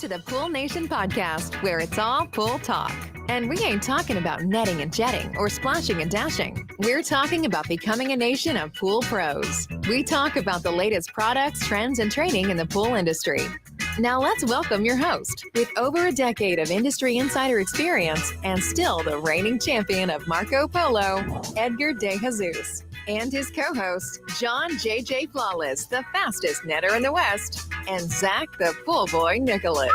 to the Pool Nation podcast, where it's all pool talk. And we ain't talking about netting and jetting or splashing and dashing. We're talking about becoming a nation of pool pros. We talk about the latest products, trends, and training in the pool industry. Now let's welcome your host, with over a decade of industry insider experience and still the reigning champion of Marco Polo, Edgar De Jesus, and his co-host, John J.J. Flawless, the fastest netter in the West, and Zach the Pool Boy Nicholas.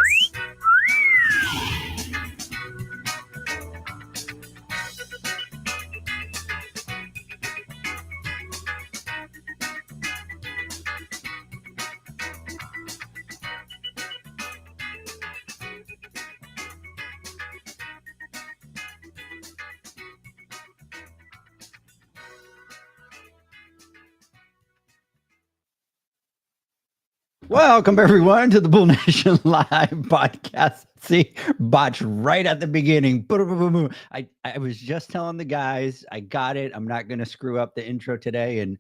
Welcome, everyone, to the Pool Nation Live podcast. See, botch right at the beginning. I was just telling the guys, I got it. I'm not going to screw up the intro today. And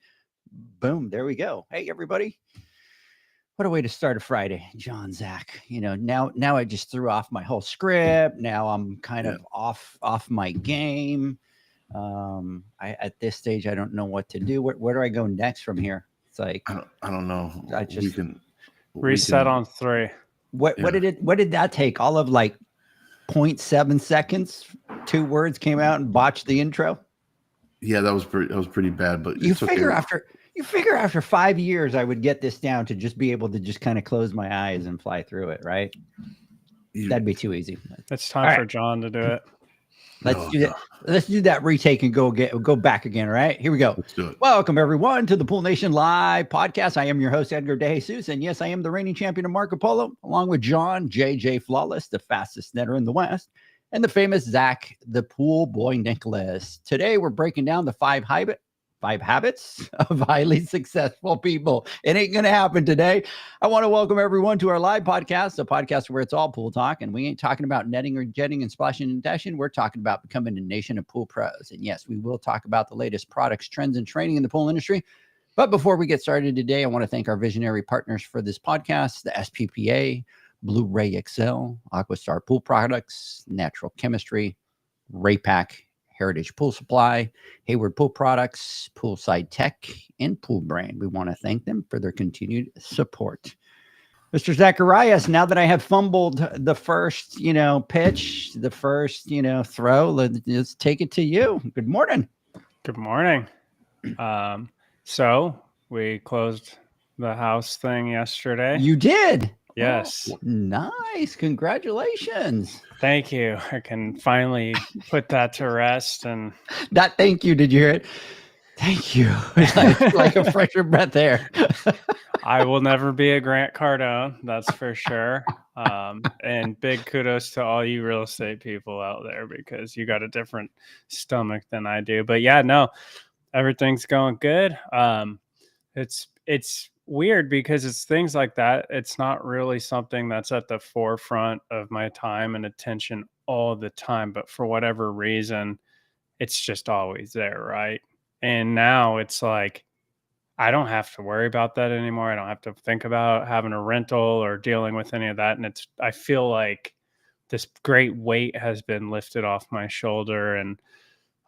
boom, there we go. Hey, everybody. What a way to start a Friday, John, Zach. You know, now I just threw off my whole script. Now I'm kind of off my game. At this stage, I don't know what to do. Where do I go next from here? It's like I don't know. I just reset on 3. What did that take? All of like 0.7 seconds. 2 words came out and botched the intro. Yeah, that was pretty bad. But you figure after 5 years, I would get this down to just be able to just kind of close my eyes and fly through it, right? That'd be too easy. It's time for John to do it. Let's do that. Let's do that retake and go back again. All right, here we go. Let's do it. Welcome, everyone, to the Pool Nation Live podcast. I am your host, Edgar De Jesus, and yes, I am the reigning champion of Marco Polo, along with John J.J. Flawless, the fastest netter in the West, and the famous Zach, the Pool Boy Nicholas. Today, we're breaking down the 5 habits of highly successful people. It ain't gonna happen today. I want to welcome everyone to our live podcast, a podcast where it's all pool talk, and we ain't talking about netting or jetting and splashing and dashing. We're talking about becoming a nation of pool pros. And yes, we will talk about the latest products, trends, and training in the pool industry. But before we get started today, I want to thank our visionary partners for this podcast, the SPPA, Blu-ray XL, Aquastar Pool Products, Natural Chemistry, Raypack, Heritage Pool Supply, Hayward Pool Products, Poolside Tech, and Pool Brand. We want to thank them for their continued support. Mr. Zacharias, now that I have fumbled the first, pitch, the first, throw, let's take it to you. Good morning. Good morning. So we closed the house thing yesterday. You did? Yes. Oh, nice. Congratulations. Thank you. I can finally put that to rest. And that thank you. Did you hear it? Thank you. like a fresher breath there. I will never be a Grant Cardone. That's for sure. And big kudos to all you real estate people out there, because you got a different stomach than I do. But yeah, no, everything's going good. It's weird because it's things like that. It's not really something that's at the forefront of my time and attention all the time, but for whatever reason, it's just always there, right? And now it's like, I don't have to worry about that anymore. I don't have to think about having a rental or dealing with any of that. And I feel like this great weight has been lifted off my shoulder, and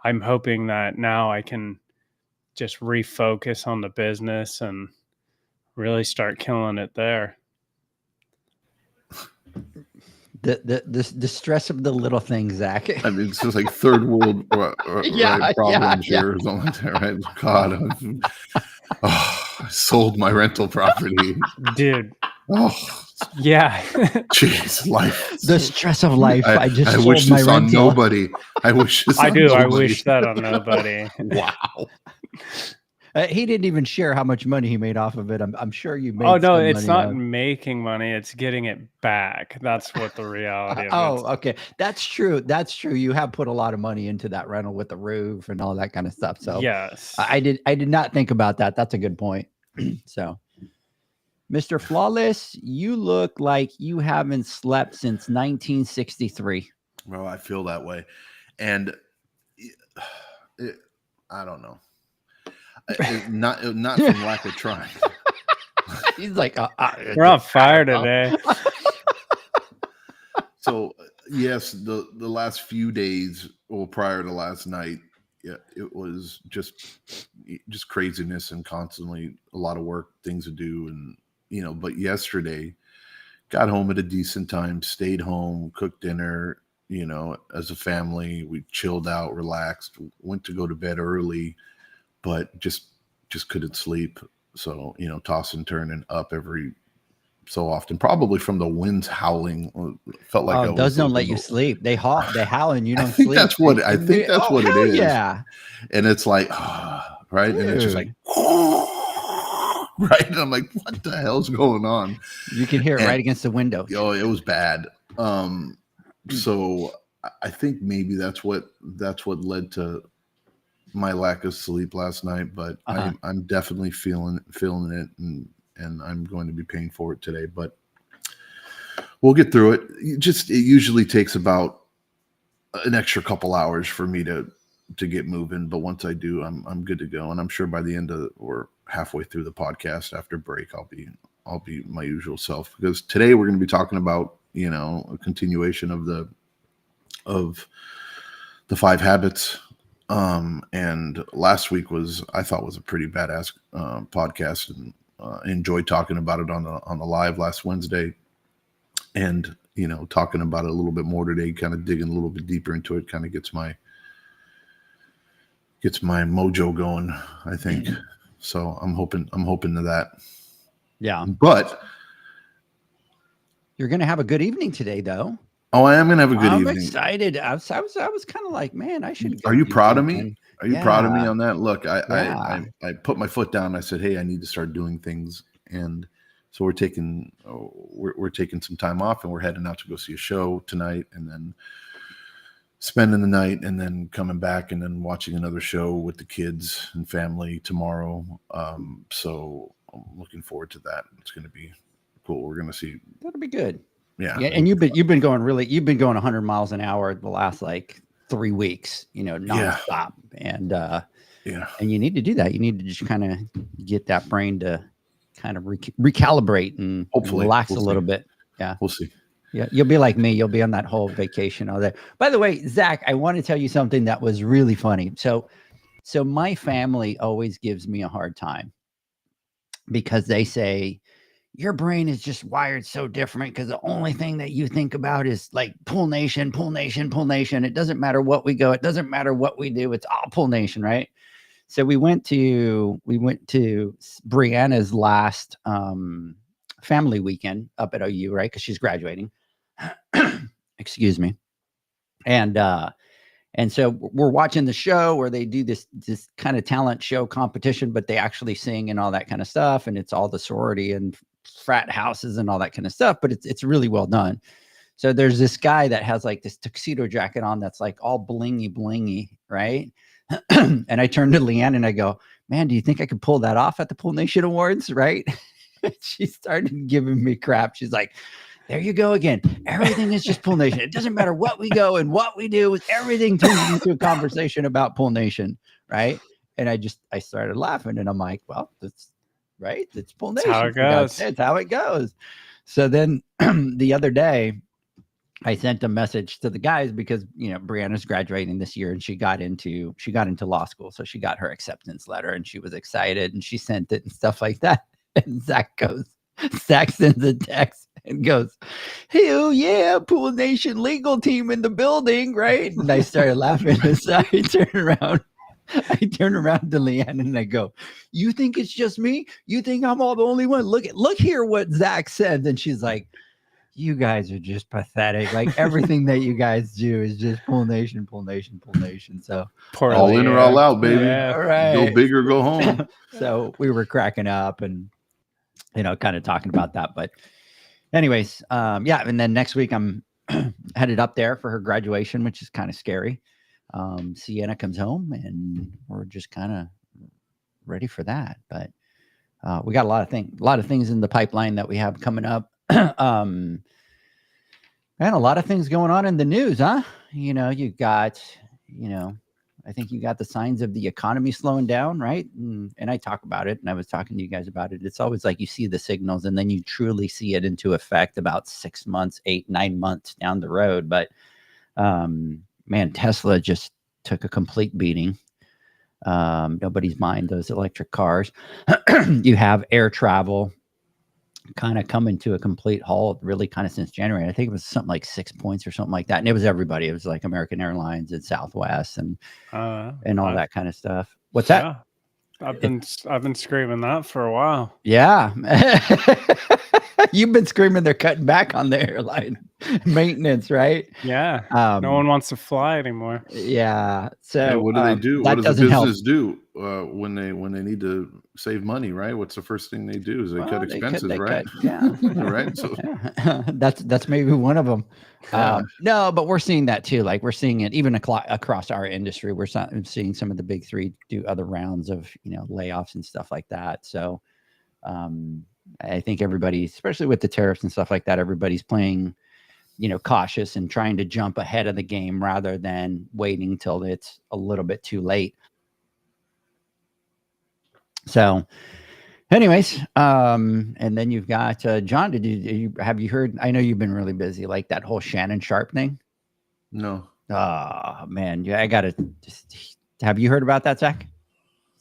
I'm hoping that now I can just refocus on the business and really start killing it there. The stress of the little things, Zach. I mean, it's just like third world problems here or something like that, right? God, I sold my rental property, dude. Oh yeah. Jeez, life. The stress of life. I wish this on nobody. I wish this. I wish that on nobody. Wow. He didn't even share how much money he made off of it. I'm sure you made. Oh no, it's not making money; it's getting it back. That's what the reality of it is. Oh, okay, that's true. That's true. You have put a lot of money into that rental with the roof and all that kind of stuff. So yes, I did not think about that. That's a good point. So, Mr. Flawless, you look like you haven't slept since 1963. Well, I feel that way, and I don't know. Not from lack of trying. He's like, we're on fire today. So yes, the last few days, well, prior to last night, yeah, it was just craziness and constantly a lot of work, things to do, and But yesterday, got home at a decent time, stayed home, cooked dinner. As a family, we chilled out, relaxed, went to go to bed early, but just couldn't sleep. So toss and turning up every so often, probably from the winds howling. Felt like those don't let you sleep. They howl and you don't I think sleep. that's what I think that's what it is. Yeah, and it's like right, Dude. And it's just like right, and I'm like, what the hell's going on? You can hear it right against the window. Oh, it was bad. So I think maybe that's what led to my lack of sleep last night. But I'm definitely feeling it, and I'm going to be paying for it today, but we'll get through it. It usually takes about an extra couple hours for me to get moving. But once I do, I'm good to go. And I'm sure by the end of or halfway through the podcast after break, I'll be my usual self, because today we're going to be talking about, a continuation of the 5 habits. And last week I thought was a pretty badass podcast, and enjoyed talking about it on the live last Wednesday, and talking about it a little bit more today, kind of digging a little bit deeper into it, kind of gets my mojo going, I think. So I'm hoping to that. Yeah, but you're gonna have a good evening today, though. Oh, I am gonna have a good evening. I'm excited. I was kind of like, man, I should. Are you proud of me? Are you proud of me on that? Look, I put my foot down. I said, hey, I need to start doing things. And so we're taking some time off, and we're heading out to go see a show tonight, and then spending the night, and then coming back, and then watching another show with the kids and family tomorrow. So I'm looking forward to that. It's going to be cool. We're going to see. That'll be good. Yeah. And you've been going 100 miles an hour the last 3 weeks, nonstop. And and you need to do that. You need to just kind of get that brain to kind of recalibrate and hopefully relax a little bit. Yeah. We'll see. Yeah. You'll be like me. You'll be on that whole vacation all day. By the way, Zach, I want to tell you something that was really funny. So my family always gives me a hard time because they say, your brain is just wired so different because the only thing that you think about is Pool Nation, Pool Nation, Pool Nation. It doesn't matter what we go. It doesn't matter what we do. It's all Pool Nation, right? So we went to Brianna's last family weekend up at OU, right? Because she's graduating. Excuse me. And so we're watching the show where they do this kind of talent show competition, but they actually sing and all that kind of stuff. And it's all the sorority and frat houses and all that kind of stuff, but it's really well done. So there's this guy that has this tuxedo jacket on that's all blingy, right? And I turned to Leanne and I go, man, do you think I could pull that off at the Pool Nation Awards, right? She started giving me crap. She's like, there you go again. Everything is just Pool Nation. It doesn't matter what we go and what we do. Everything turns into a conversation about Pool Nation, right? And I started laughing, and I'm like, well, that's right. It's Pool Nation. That's how it goes. That's how it goes. So then the other day, I sent a message to the guys because Brianna's graduating this year, and she got into law school, so she got her acceptance letter, and she was excited, and she sent it and stuff like that. And Zach sends a text and goes, hell yeah, Pool Nation legal team in the building, right? And I started laughing. So I turned around to Leanne and I go, you think it's just me? You think I'm all the only one? Look here what Zach said. And she's like, you guys are just pathetic. Everything that you guys do is just Pool Nation, Pool Nation, Pool Nation. So all in or all out, baby. Yeah, all right. Go big or go home. So we were cracking up and kind of talking about that. But anyways, and then next week I'm headed up there for her graduation, which is kind of scary. Sienna comes home and we're just kind of ready for that. But we got a lot of things in the pipeline that we have coming up. And a lot of things going on in the news, huh? You got, I think you got the signs of the economy slowing down, right? And I talk about it, and I was talking to you guys about it. It's always like you see the signals, and then you truly see it into effect about 6 months, 8, 9 months down the road. But man, Tesla just took a complete beating. Nobody's mind those electric cars. You have air travel kind of coming to a complete halt really kind of since January. I think it was something like 6 points or something like that. And it was everybody. It was like American Airlines and Southwest and all that kind of stuff. What's that? Yeah. I've been screaming that for a while. Yeah. You've been screaming they're cutting back on the airline maintenance, right? Yeah. No one wants to fly anymore. Yeah. So what do they do? What does the business do when they need to save money, right? What's the first thing they do? Is they cut expenses, right? Yeah. Right. So that's maybe one of them. No, but we're seeing that too. Like we're seeing it even across our industry. We're seeing some of the big three do other rounds of layoffs and stuff like that. So I think everybody, especially with the tariffs and stuff like that, everybody's playing, cautious and trying to jump ahead of the game rather than waiting till it's a little bit too late. So anyways, and then you've got, John, have you heard, I know you've been really busy, like that whole Shannon Sharp thing? No. Oh man. Yeah. Have you heard about that, Zach?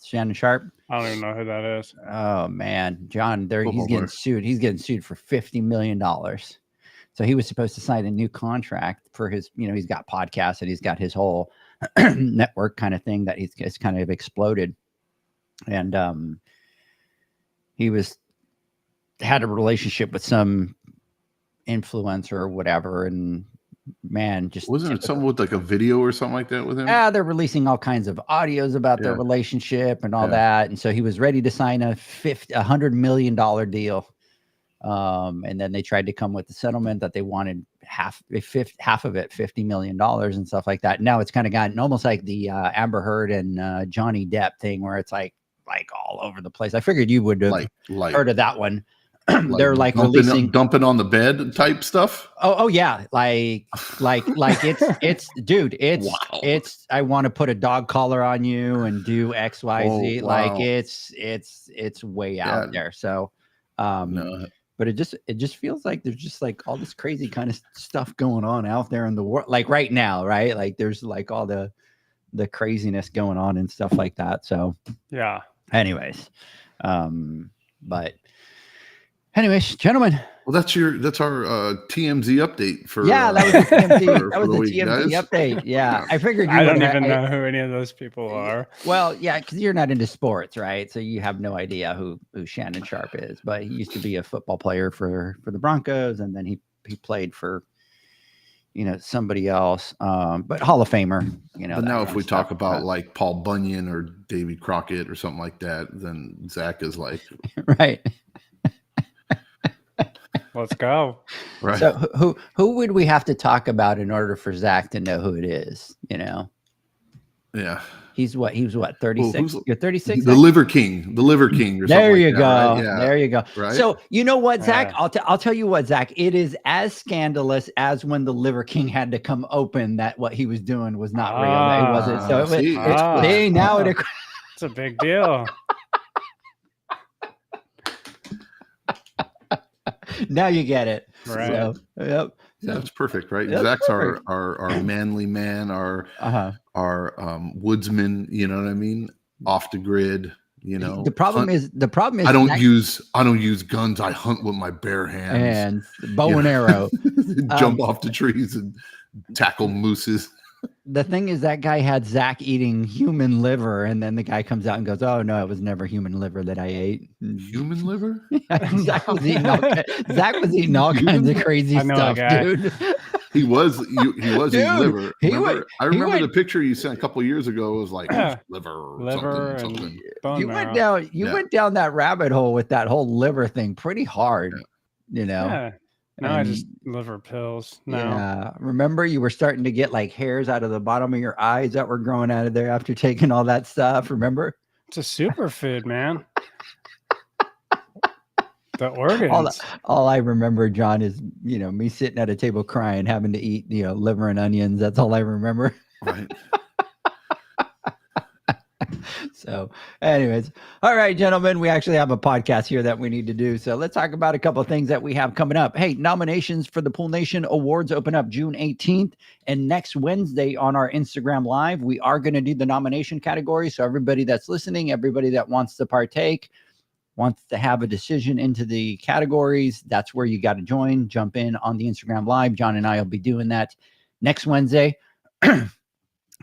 Shannon Sharp? I don't even know who that is. Oh man, John, he's getting sued. He's getting sued for $50 million. So he was supposed to sign a new contract for his, he's got podcasts and he's got his whole network kind of thing that it's kind of exploded. And he had a relationship with some influencer or whatever, and man, just wasn't it something with like a video or something like that with him? Yeah, they're releasing all kinds of audios about their relationship and all that. And so he was ready to sign a $100 million deal. And then they tried to come with the settlement that they wanted half of it, $50 million and stuff like that. Now it's kind of gotten almost like the Amber Heard and Johnny Depp thing, where it's like all over the place. I figured you would have heard of that one. They're like dumping on the bed type stuff. Oh yeah. Like it's dude, it's I want to put a dog collar on you and do XYZ. Wow. Like it's way out there. So, but it just feels like there's just like all this crazy kind of stuff going on out there in the world. Like right now, right? Like there's like all the craziness going on and stuff like that. So yeah. Anyways, but anyways, gentlemen. Well, that's our TMZ update for that was the TMZ. That was the week, TMZ guys. update. Yeah, I figured I don't even know who any of those people are. Well, yeah, because you're not into sports, right? So you have no idea who Shannon Sharp is. But he used to be a football player for the Broncos, and then he played for somebody else. But Hall of Famer. But now, if we talk about like Paul Bunyan or Davy Crockett or something like that, then Zach is like right. Let's go. Right. So who would we have to talk about in order for Zach to know who it is? Yeah. He was what 36? You're 36. The Liver King. The Liver King. Or there you like go. That, right? Yeah. There you go. Right? So you know what, Zach? I'll tell you what, Zach. It is as scandalous as when the Liver King had to come open that what he was doing was not real. It wasn't. So now it's a big deal. Now you get it. Right. So, yep. Yeah, that's perfect, right? That's Zach's perfect. our manly man, our woodsman. You know what I mean? Off the grid. The problem is I don't use guns. I hunt with my bare hands and bow and arrow. Jump off the trees and tackle mooses. The thing is, that guy had Zach eating human liver, and then the guy comes out and goes, "Oh no, it was never human liver that I ate." Human liver? Zach was eating all kinds of crazy stuff, dude. He was eating liver. I remember the picture you sent a couple of years ago. It was like liver, something. You went down that rabbit hole with that whole liver thing pretty hard, Yeah. No, I just liver pills. No. Yeah. Remember, you were starting to get like hairs out of the bottom of your eyes that were growing out of there after taking all that stuff. Remember? It's a superfood, man. The organs. All I remember, John, is me sitting at a table crying, having to eat liver and onions. That's all I remember. Right. So, anyways, all right, gentlemen, we actually have a podcast here that we need to do. So let's talk about a couple of things that we have coming up. Hey, nominations for the Pool Nation Awards open up June 18th. And next Wednesday on our Instagram Live, we are going to do the nomination category. So everybody that's listening, everybody that wants to partake, wants to have a decision into the categories, that's where you got to jump in on the Instagram Live. John and I will be doing that next Wednesday.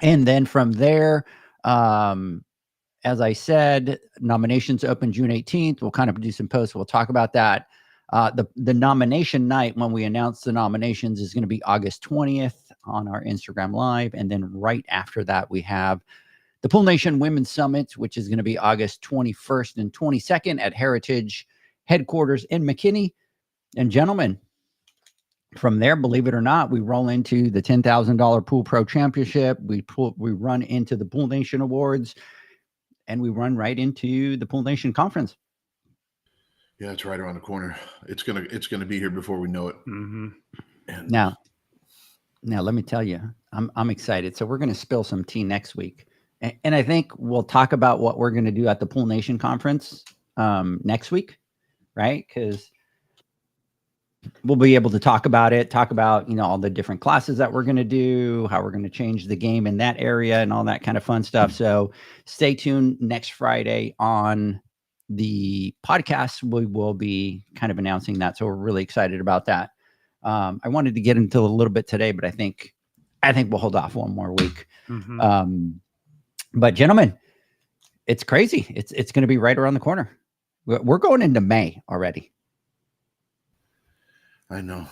And then from there, as I said, nominations open June 18th. We'll kind of do some posts. We'll talk about that. The nomination night, when we announce the nominations, is going to be August 20th on our Instagram Live. And then right after that, we have the Pool Nation Women's Summit, which is going to be August 21st and 22nd at Heritage Headquarters in McKinney. And gentlemen, from there, believe it or not, we roll into the $10,000 Pool Pro Championship. We run into the Pool Nation Awards, and we run right into the Pool Nation Conference. Yeah, it's right around the corner. It's gonna be here before we know it. Mm-hmm. And Now, let me tell you, I'm excited. So we're going to spill some tea next week, and I think we'll talk about what we're going to do at the Pool Nation Conference next week, right? Because we'll be able to talk about all the different classes that we're going to do, how we're going to change the game in that area and all that kind of fun stuff. So stay tuned next Friday on the podcast. We will be kind of announcing that. So we're really excited about that. I wanted to get into a little bit today, but I think we'll hold off one more week. Mm-hmm. But gentlemen, it's crazy. It's going to be right around the corner. We're going into May already. I know.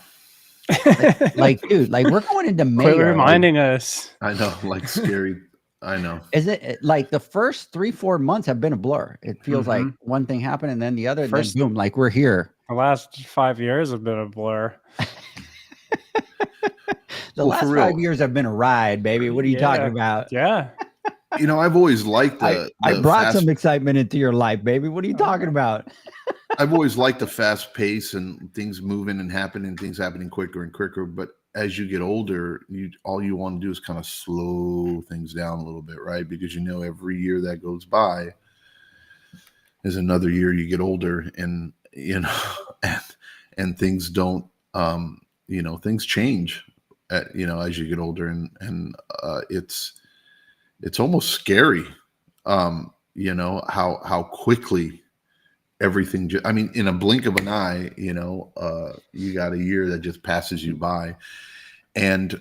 Dude, we're going into May. Quit reminding us. I know, scary. I know. Is it like the first 3-4 months have been a blur? It feels like one thing happened and then the other, First, then boom, we're here. The last 5 years have been a blur. The last 5 years have been a ride, baby. What are you talking about? Yeah. I've always liked I brought some excitement into your life, baby. What are you talking about? I've always liked the fast pace and things moving and happening, things happening quicker and quicker. But as you get older, all you want to do is kind of slow things down a little bit, right? Because every year that goes by is another year you get older, and and things don't, things change, as you get older, and it's almost scary, how quickly everything, in a blink of an eye, you got a year that just passes you by. And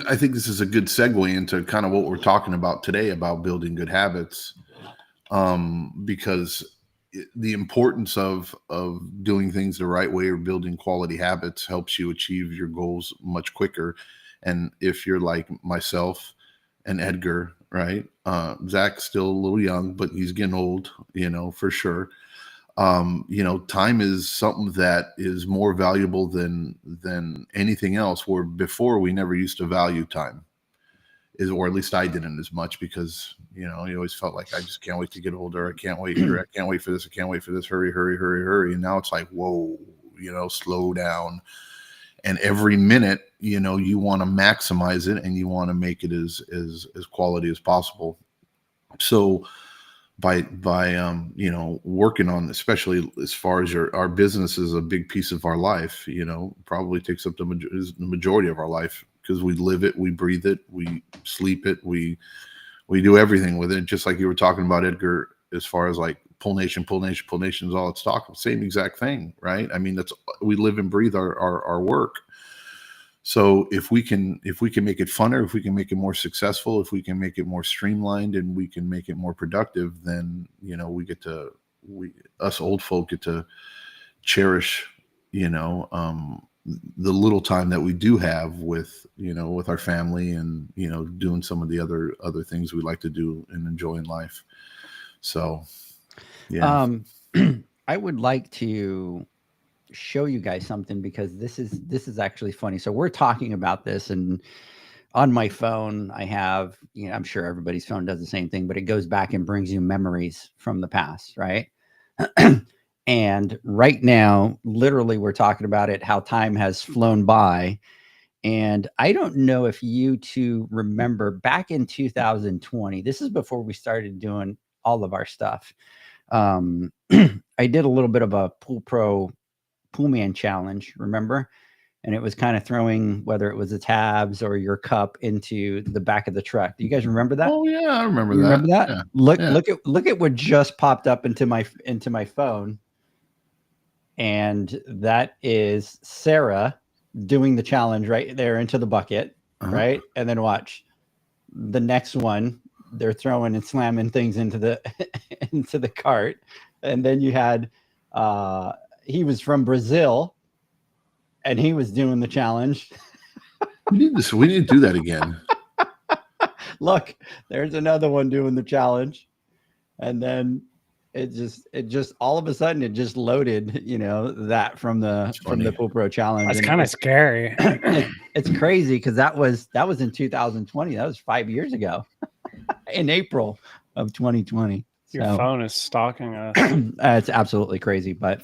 I think this is a good segue into kind of what we're talking about today about building good habits, because the importance of doing things the right way or building quality habits helps you achieve your goals much quicker. And if you're like myself and Edgar, right? Zach's still a little young, but he's getting old, for sure. Time is something that is more valuable than anything else, where before we never used to value time, or at least I didn't as much, because, you always felt like I just can't wait to get older. I can't wait here. I can't wait for this. I can't wait for this. Hurry, hurry, hurry, hurry. And now it's like, whoa, slow down. And every minute, you want to maximize it and you want to make it as quality as possible. So by working on, especially as far as our business is a big piece of our life, probably takes up the majority of our life, because we live it, we breathe it, we sleep it, we do everything with it. Just like you were talking about, Edgar, as far as like Pool Nation is all it's talking, same exact thing, right? We live and breathe our work. So if we can make it funner, if we can make it more successful, if we can make it more streamlined, and we can make it more productive, then us old folk get to cherish, the little time that we do have with our family, and doing some of the other things we like to do and enjoy in life. So yeah. I would like to show you guys something, because this is actually funny. So we're talking about this, and on my phone I have, I'm sure everybody's phone does the same thing, but it goes back and brings you memories from the past, right? And right now, literally, we're talking about it, how time has flown by. And I don't know if you two remember back in 2020, this is before we started doing all of our stuff. I did a little bit of a Pool Pro Pool Man challenge, remember? And it was kind of throwing, whether it was the tabs or your cup, into the back of the truck. Do you guys remember that? Oh yeah, I remember You that. remember that? Yeah. Look at what just popped up into my phone. And that is Sarah doing the challenge right there into the bucket, right? And then watch the next one. They're throwing and slamming things into the into the cart. And then you had he was from Brazil and he was doing the challenge. We need to do that again. Look, there's another one doing the challenge. And then it just all of a sudden it just loaded, that from the Pool Pro challenge. That's kind of scary. It's crazy because that was in 2020. That was 5 years ago in April of 2020. Your phone is stalking us. It's absolutely crazy, but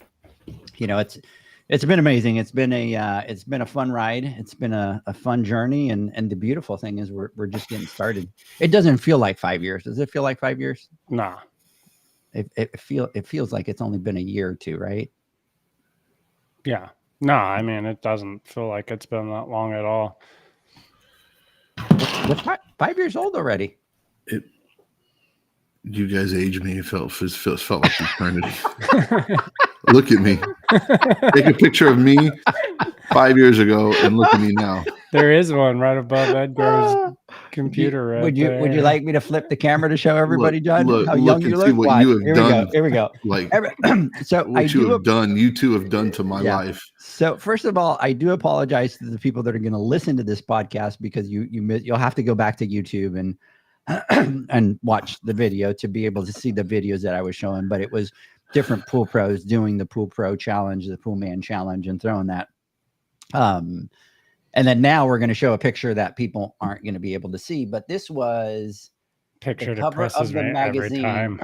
it's been amazing. It's been a fun ride. It's been a fun journey, and the beautiful thing is we're just getting started. It doesn't feel like 5 years. Does it feel like 5 years? Nah. It feels like it's only been a year or two, right? Yeah. No, I mean, it doesn't feel like it's been that long at all. We're 5 years old already. You guys aged me. It felt like eternity. Look at me. Take a picture of me 5 years ago and look at me now. There is one right above Edgar's computer. Would you like me to flip the camera to show everybody, John, how young you look? What you have done. Here we go. Like so what you two have done to my life. So first of all, I do apologize to the people that are going to listen to this podcast because you'll have to go back to YouTube and watch the video to be able to see the videos that I was showing. But it was different pool pros doing the Pool Pro challenge, the Pool Man challenge, and throwing that. And then now we're going to show a picture that people aren't going to be able to see. But this was picture the cover of the magazine. Every time.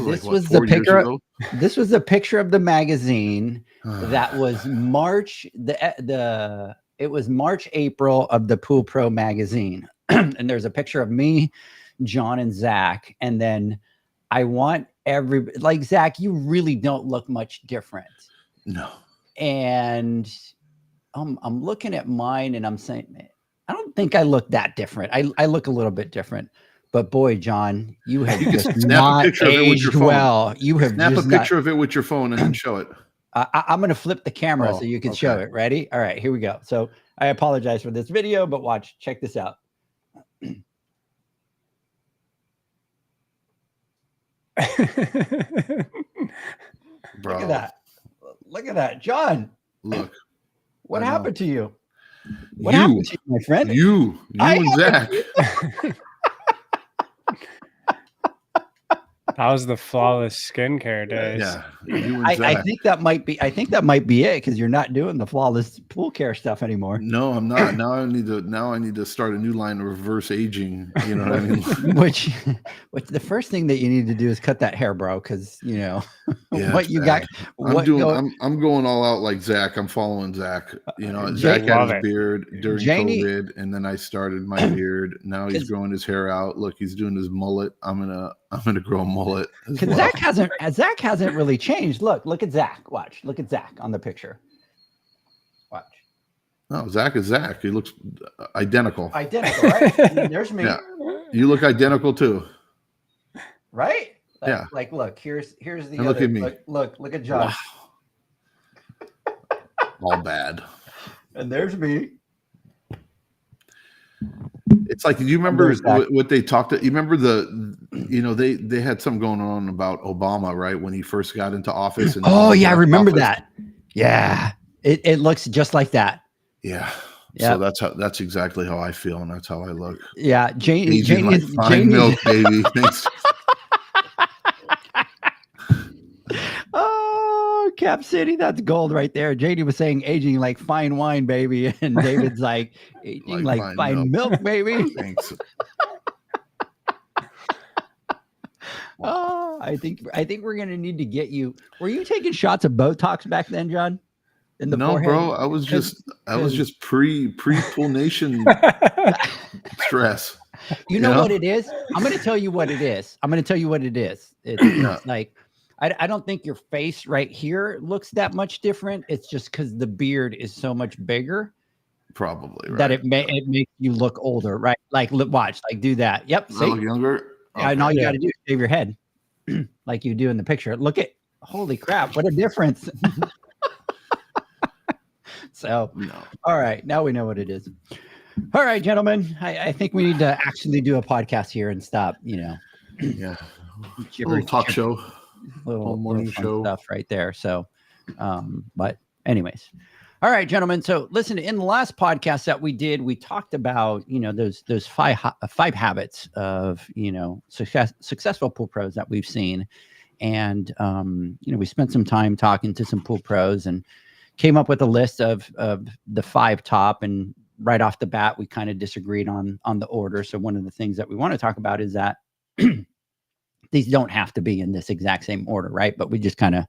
This was the picture. This was the picture of the magazine that was March. It was March, April of the Pool Pro magazine, and there's a picture of me, John, and Zach. And then I want like Zach, you really don't look much different. No. And I'm looking at mine and I'm saying, man, I don't think I look that different. I look a little bit different. But boy, John, you have just not aged well. You have snap a picture of it with your phone and then show it. I'm going to flip the camera so you can show it. Ready? All right, here we go. So I apologize for this video, but check this out. Bro. Look at that. John. Look. What happened to you? What happened to you, my friend? You and Zach. That was the flawless skincare days. Yeah, you and Zach. I think that might be it because you're not doing the flawless pool care stuff anymore. No, I'm not. Now I need to start a new line of reverse aging. You know what I mean? which the first thing that you need to do is cut that hair, bro, because what you got. I'm going all out like Zach. I'm following Zach. Zach had his beard during COVID, and then I started my beard. Now he's growing his hair out. Look, he's doing his mullet. I'm gonna grow a mullet. Because Zach hasn't really changed. Look at Zach. Watch. Look at Zach on the picture. Watch. No, Zach is Zach. He looks identical. Identical, right? I mean, there's me. Yeah. You look identical too. Right? Yeah. Like, look, here's the and other. Look at me. Look at John. Wow. All bad. And there's me. It's like, do you remember what they talked? You remember they had something going on about Obama, right? When he first got into office. And I remember that. Yeah. It looks just like that. Yeah. Yep. So that's exactly how I feel. And that's how I look. Yeah. Janie milk, baby. Thanks. Oh, Cap City, that's gold right there. JD was saying aging like fine wine, baby, and David's like aging like fine milk, baby. Thanks. Oh, I think we're gonna need to get you. Were you taking shots of Botox back then, John? in the No, forehead. bro, I was just pre Pool Nation stress. You know what it is? I'm going to tell you what it is. It's like, I don't think your face right here looks that much different. It's just because the beard is so much bigger. Probably, right? That it makes you look older, right? Like, watch, like do that. Yep. I look younger. Okay. And all you got to do is shave your head like you do in the picture. Look at, holy crap, what a difference. So, all right, now we know what it is. All right, gentlemen, I think we need to actually do a podcast here and stop, a little talk show, little morning show stuff right there. So, but anyways, all right, gentlemen. So listen, in the last podcast that we did, we talked about, those five habits of, successful pool pros that we've seen. And, we spent some time talking to some pool pros and came up with a list of the 5 top, and right off the bat, we kind of disagreed on the order. So one of the things that we want to talk about is that these don't have to be in this exact same order, right? But we just kind of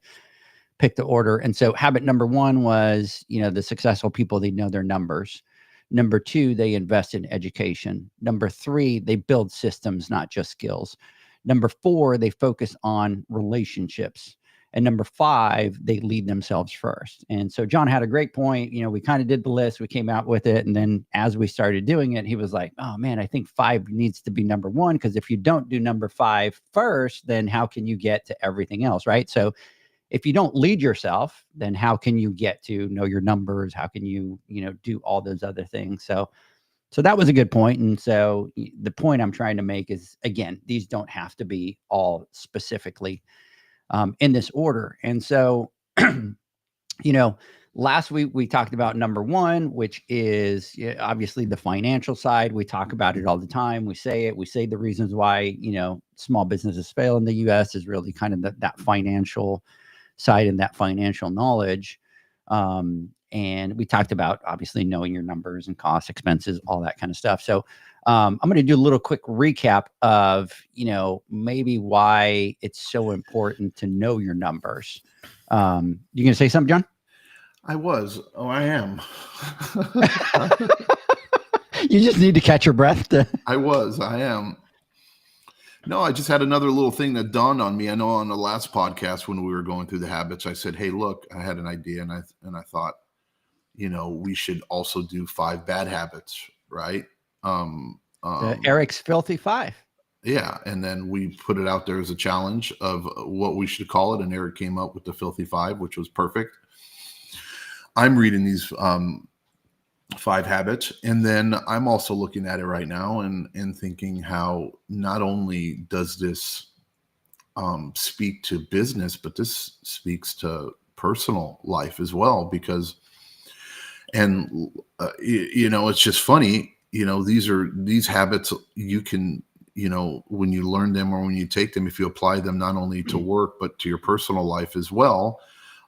picked the order. And so habit number 1 was, the successful people, they know their numbers. Number 2, they invest in education. Number 3, they build systems, not just skills. Number 4, they focus on relationships. And number 5, they lead themselves first. And so John had a great point. We kind of did the list, we came out with it. And then as we started doing it, he was like, oh man, I think 5 needs to be number 1. Because if you don't do number 5 first, then how can you get to everything else, right? So if you don't lead yourself, then how can you get to know your numbers? How can you, do all those other things? So that was a good point. And so the point I'm trying to make is, again, these don't have to be all specifically in this order. And so, last week we talked about number 1, which is obviously the financial side. We talk about it all the time. We say the reasons why, small businesses fail in the US is really kind of that financial side and that financial knowledge. And we talked about obviously knowing your numbers and costs, expenses, all that kind of stuff. So I'm going to do a little quick recap of, maybe why it's so important to know your numbers. You going to say something, John? I am. You just need to catch your breath. I am. No, I just had another little thing that dawned on me. I know on the last podcast when we were going through the habits, I said, hey, look, I had an idea. And I thought, we should also do 5 bad habits, right? Eric's Filthy 5. Yeah. And then we put it out there as a challenge of what we should call it. And Eric came up with the Filthy 5, which was perfect. I'm reading these 5 habits. And then I'm also looking at it right now and thinking how not only does this speak to business, but this speaks to personal life as well, because, it's just funny, these habits you can, when you learn them or when you take them, if you apply them not only to work, but to your personal life as well,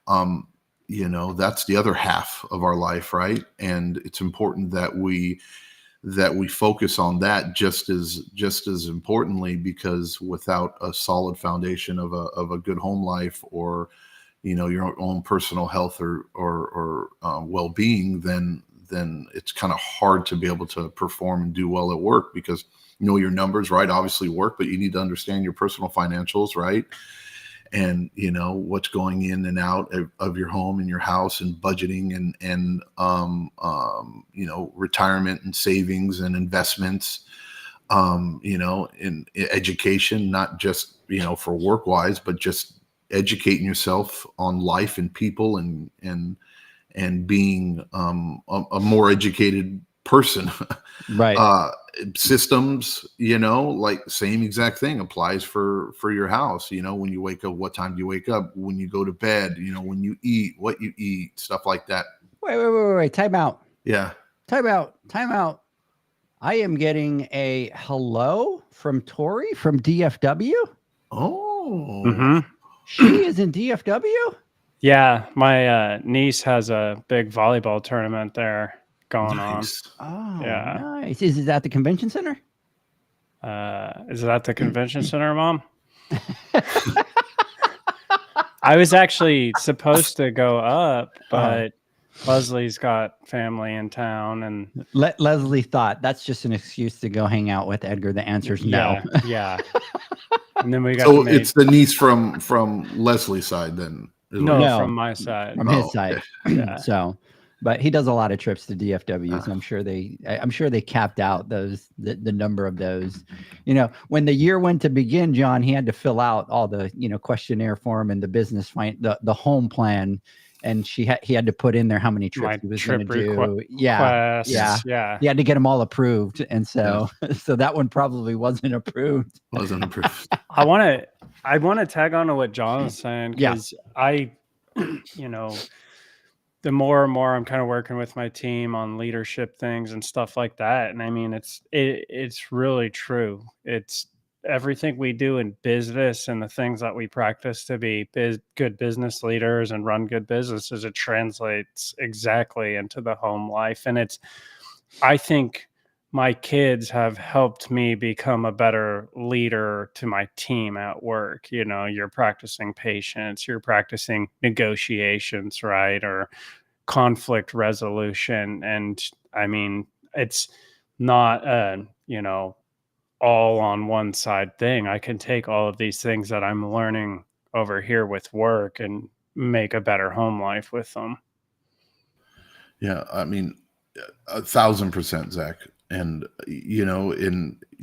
that's the other half of our life, right? And it's important that we focus on that just as importantly, because without a solid foundation of a good home life or your own personal health or well-being, then it's kind of hard to be able to perform and do well at work, because your numbers, right? Obviously work, but you need to understand your personal financials, right? And what's going in and out of your home and your house, and budgeting and retirement and savings and investments, in education, not just for work wise, but just educating yourself on life and people and being a more educated person. Right. Systems, like same exact thing applies for your house. When you wake up, what time do you wake up? When you go to bed, when you eat, what you eat, stuff like that. Wait. Time out. Yeah. Time out. I am getting a hello from Tori from DFW. Oh. Mm-hmm. She is in DFW? Yeah, my niece has a big volleyball tournament there going Nice. Oh, Yeah. nice. Is it at the convention center? on. Is it at the convention center, Mom? I was actually supposed to go up, but Leslie's got family in town, and Leslie thought that's just an excuse to go hang out with Edgar. The answer's no. yeah. And then we got So it's the niece from Leslie's side then. no, No. from my side. From his Oh, side. okay. Yeah. So, but he does a lot of trips to DFWs. I'm sure they capped out the number of those. You know, when the year went to begin, John, he had to fill out all the, questionnaire form and the business the home plan. And he had to put in there how many trips My he was going to trip do. Yeah. Yeah. He had to get them all approved. And so, so that one probably wasn't approved. Wasn't approved. I want to tag on to what John was saying, because the more and more I'm kind of working with my team on leadership things and stuff like that. And I mean, it's really true. It's everything we do in business and the things that we practice to be good business leaders and run good businesses, it translates exactly into the home life. And I think my kids have helped me become a better leader to my team at work. You're practicing patience, you're practicing negotiations, right? Or conflict resolution. And I mean, it's not all on one side thing. I can take all of these things that I'm learning over here with work and make a better home life with them. Yeah, I mean, 1,000%, Zach. And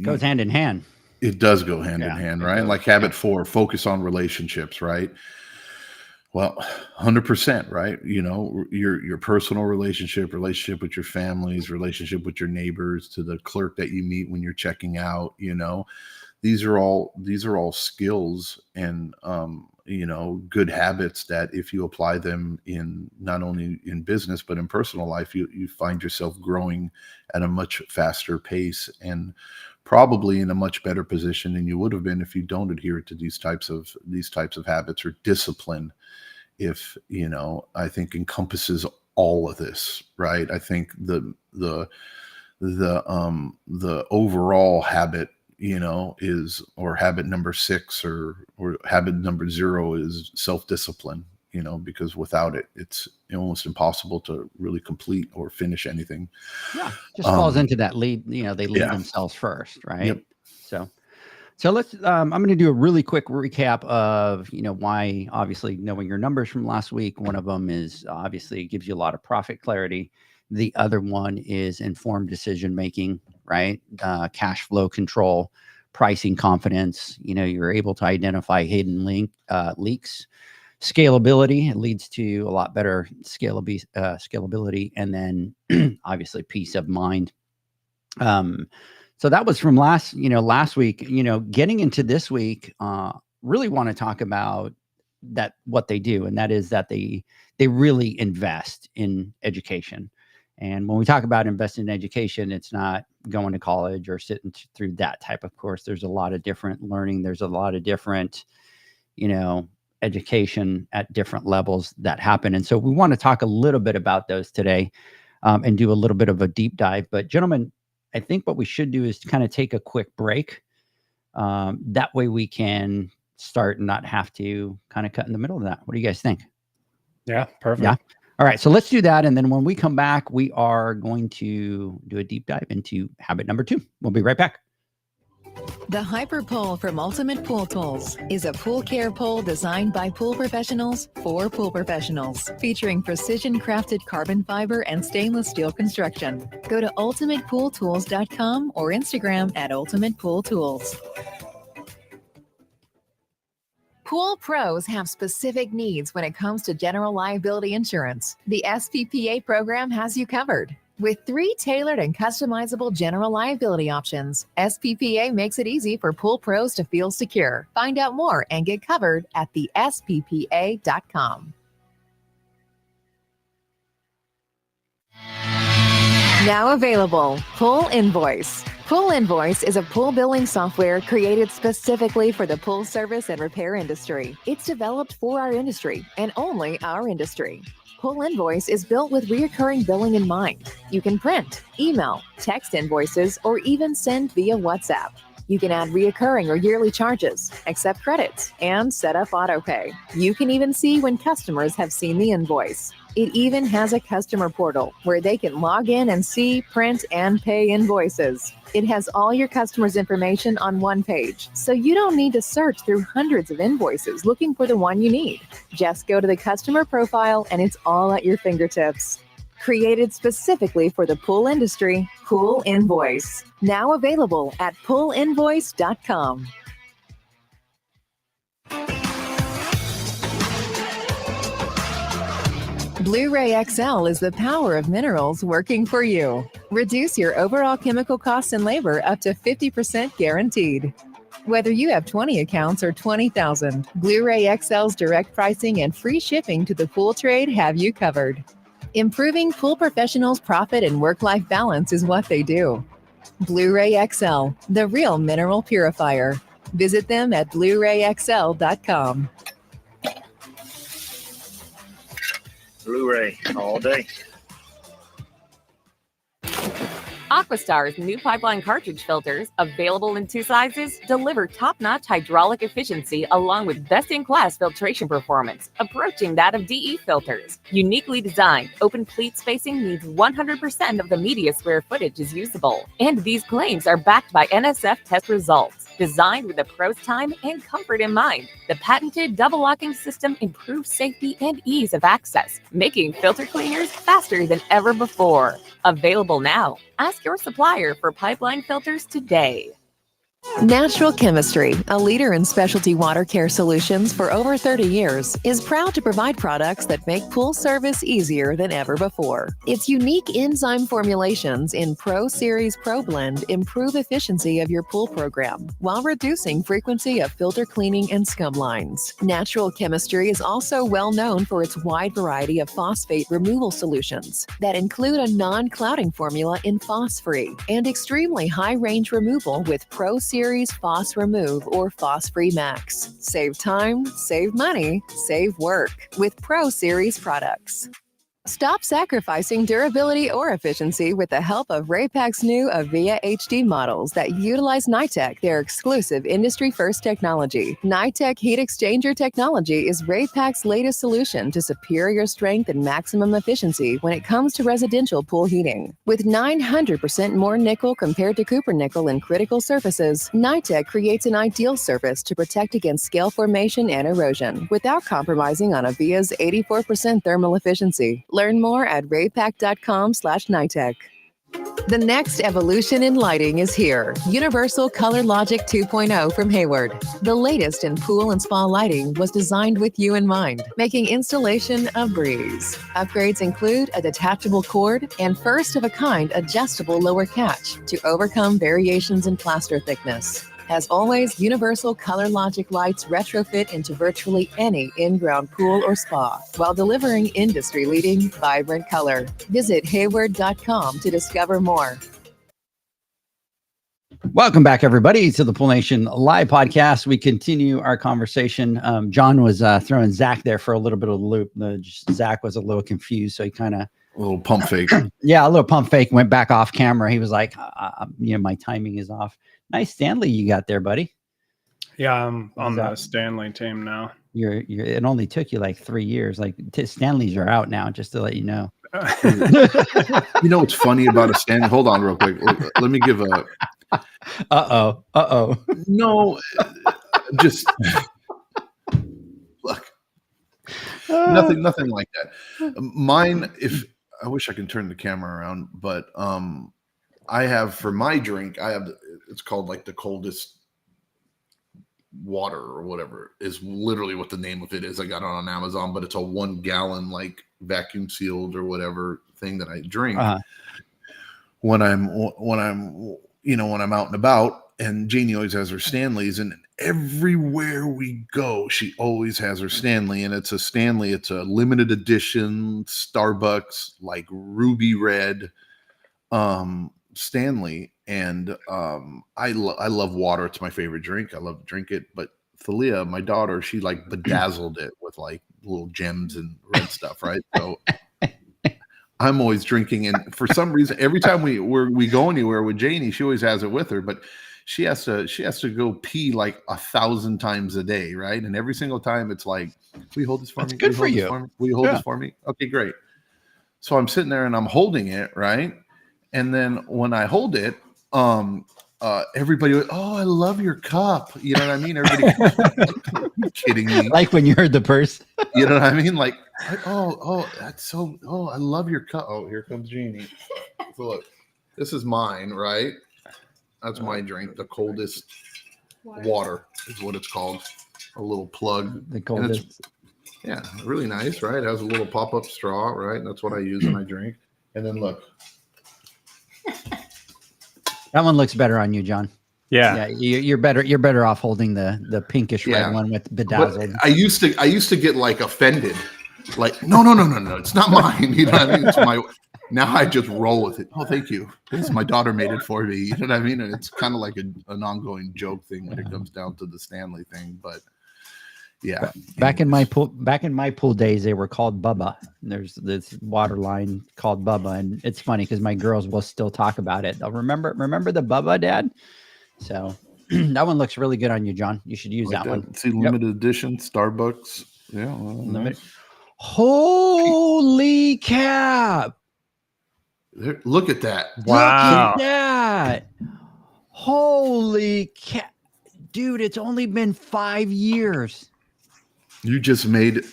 Goes hand in hand. It does go hand in hand, right? Like habit 4, focus on relationships, right? Well, 100%, right? Your personal relationship with your families, relationship with your neighbors, to the clerk that you meet when you're checking out. These are all skills and good habits that if you apply them in not only in business but in personal life, you find yourself growing at a much faster pace and probably in a much better position than you would have been if you don't adhere to these types of habits or discipline. If I think encompasses all of this, right? I think the overall habit, is, or habit number 6 or habit number 0 is self-discipline, because without it, it's almost impossible to really complete or finish anything. Yeah, just falls into that lead. They lead themselves first, right? Yep. So let's. I'm going to do a really quick recap of why. Obviously, knowing your numbers from last week. One of them is obviously it gives you a lot of profit clarity. The other one is informed decision making, right? Cash flow control, pricing confidence. You're able to identify hidden leaks. Scalability, it leads to a lot better scalability, and then obviously peace of mind. So that was from last week. Getting into this week, really want to talk about what they do, and that is that they really invest in education. And when we talk about investing in education, it's not going to college or sitting through that type of course. There's a lot of different learning. There's a lot of different, education at different levels that happen. And so we want to talk a little bit about those today, and do a little bit of a deep dive. But gentlemen, I think what we should do is kind of take a quick break. That way we can start and not have to kind of cut in the middle of that. What do you guys think? Yeah, perfect. Yeah. All right. So let's do that. And then when we come back, we are going to do a deep dive into habit number 2. We'll be right back. The Hyper Pole from Ultimate Pool Tools is a pool care pole designed by pool professionals for pool professionals, featuring precision-crafted carbon fiber and stainless steel construction. Go to ultimatepooltools.com or Instagram at Ultimate Pool Tools. Pool pros have specific needs when it comes to general liability insurance. The SPPA program has you covered. With 3 tailored and customizable general liability options, SPPA makes it easy for pool pros to feel secure. Find out more and get covered at thesppa.com. Now available, Pool Invoice. Pool Invoice is a pool billing software created specifically for the pool service and repair industry. It's developed for our industry and only our industry. Pool Invoice is built with recurring billing in mind. You can print, email, text invoices, or even send via WhatsApp. You can add recurring or yearly charges, accept credits, and set up autopay. You can even see when customers have seen the invoice. It even has a customer portal where they can log in and see, print, and pay invoices. It has all your customers' information on one page, so you don't need to search through hundreds of invoices looking for the one you need. Just go to the customer profile and it's all at your fingertips. Created specifically for the pool industry, Pool Invoice. Now available at poolinvoice.com. Blu-ray XL is the power of minerals working for you. Reduce your overall chemical costs and labor up to 50% guaranteed. Whether you have 20 accounts or 20,000, Blu-ray XL's direct pricing and free shipping to the pool trade have you covered. Improving pool professionals' profit and work-life balance is what they do. Blu-ray XL, the real mineral purifier. Visit them at BluRayXL.com. Blu-ray all day. Aquastar's new pipeline cartridge filters, available in 2 sizes, deliver top-notch hydraulic efficiency along with best-in-class filtration performance, approaching that of DE filters. Uniquely designed, open pleat spacing means 100% of the media square footage is usable. And these claims are backed by NSF test results. Designed with the pro's time and comfort in mind, the patented double locking system improves safety and ease of access, making filter cleaners faster than ever before. Available now. Ask your supplier for pipeline filters today. Natural Chemistry, a leader in specialty water care solutions for over 30 years, is proud to provide products that make pool service easier than ever before. Its unique enzyme formulations in Pro Series Pro Blend improve efficiency of your pool program while reducing frequency of filter cleaning and scum lines. Natural Chemistry is also well known for its wide variety of phosphate removal solutions that include a non-clouding formula in Phos-Free and extremely high range removal with Pro Series Phos Remove or Phos-Free Max. Save time, save money, save work with Pro Series products. Stop sacrificing durability or efficiency with the help of Raypak's new Avia HD models that utilize NITEC, their exclusive industry-first technology. NITEC heat exchanger technology is Raypak's latest solution to superior strength and maximum efficiency when it comes to residential pool heating. With 900% more nickel compared to copper nickel in critical surfaces, NITEC creates an ideal surface to protect against scale formation and erosion without compromising on Avia's 84% thermal efficiency. Learn more at raypak.com/NITEC. The next evolution in lighting is here. Universal Color Logic 2.0 from Hayward. The latest in pool and spa lighting was designed with you in mind, making installation a breeze. Upgrades include a detachable cord and first-of-a-kind adjustable lower catch to overcome variations in plaster thickness. As always, Universal Color Logic lights retrofit into virtually any in-ground pool or spa while delivering industry-leading, vibrant color. Visit Hayward.com to discover more. Welcome back, everybody, to the Pool Nation Live podcast. We continue our conversation. John was throwing Zach there for a little bit of a loop. Zach was a little confused, so he kind of A little pump fake. yeah, a little pump fake, went back off camera. He was like, my timing is off. Nice Stanley you got there, buddy. Yeah, I'm on the Stanley team now. You're it only took you like 3 years. Like Stanleys are out now, just to let you know. You know what's funny about a Stanley? Hold on real quick. Let me give a no, just look. Nothing like that. Mine, if I wish I could turn the camera around, but I have for my drink, it's called like the coldest water or whatever is literally what the name of it is. I got it on Amazon, but it's a 1 gallon like vacuum sealed or whatever thing that I drink when I'm out and about. And Janie always has her Stanleys, and everywhere we go, she always has her Stanley, and it's a Stanley. It's a limited edition Starbucks, like ruby red Stanley. And I love water. It's my favorite drink. I love to drink it. But Thalia, my daughter, she like bedazzled it with like little gems and red stuff, right? So I'm always drinking, and for some reason, every time we go anywhere with Janie, she always has it with her. But she has to go pee like 1,000 times a day, right? And every single time it's like, will you hold this for That's me? good Will you for hold you. this for me? Will you hold Yeah. this for me? Okay, great. So I'm sitting there and I'm holding it, right? And then when I hold it, everybody would, oh, I love your cup. You know what I mean? Everybody, are you kidding me? Like when you heard the purse. You know what I mean? Like, that's so, I love your cup. Oh, here comes Jeannie. So look, this is mine, right? That's my drink. The coldest water is what it's called. A little plug. The coldest. Yeah, really nice, right? It has a little pop-up straw, right? That's what I use and I drink. And then look. That one looks better on you, John. Yeah. You're better. You're better off holding the pinkish red one with bedazzled. But I used to get like offended. Like, no, it's not mine. You know what I mean? It's my. Now I just roll with it. Oh, thank you. My daughter made it for me. You know what I mean? And it's kind of like an ongoing joke thing when it comes down to the Stanley thing. But yeah, Back in my pool days, they were called Bubba. There's this water line called Bubba, and it's funny because my girls will still talk about it. They'll remember the Bubba, Dad. So that one looks really good on you, John. You should use like that one. See, limited edition Starbucks. Yeah, nice. Holy cap! Look at that. Wow. Look at that. Holy cap. Dude, it's only been 5 years. You just made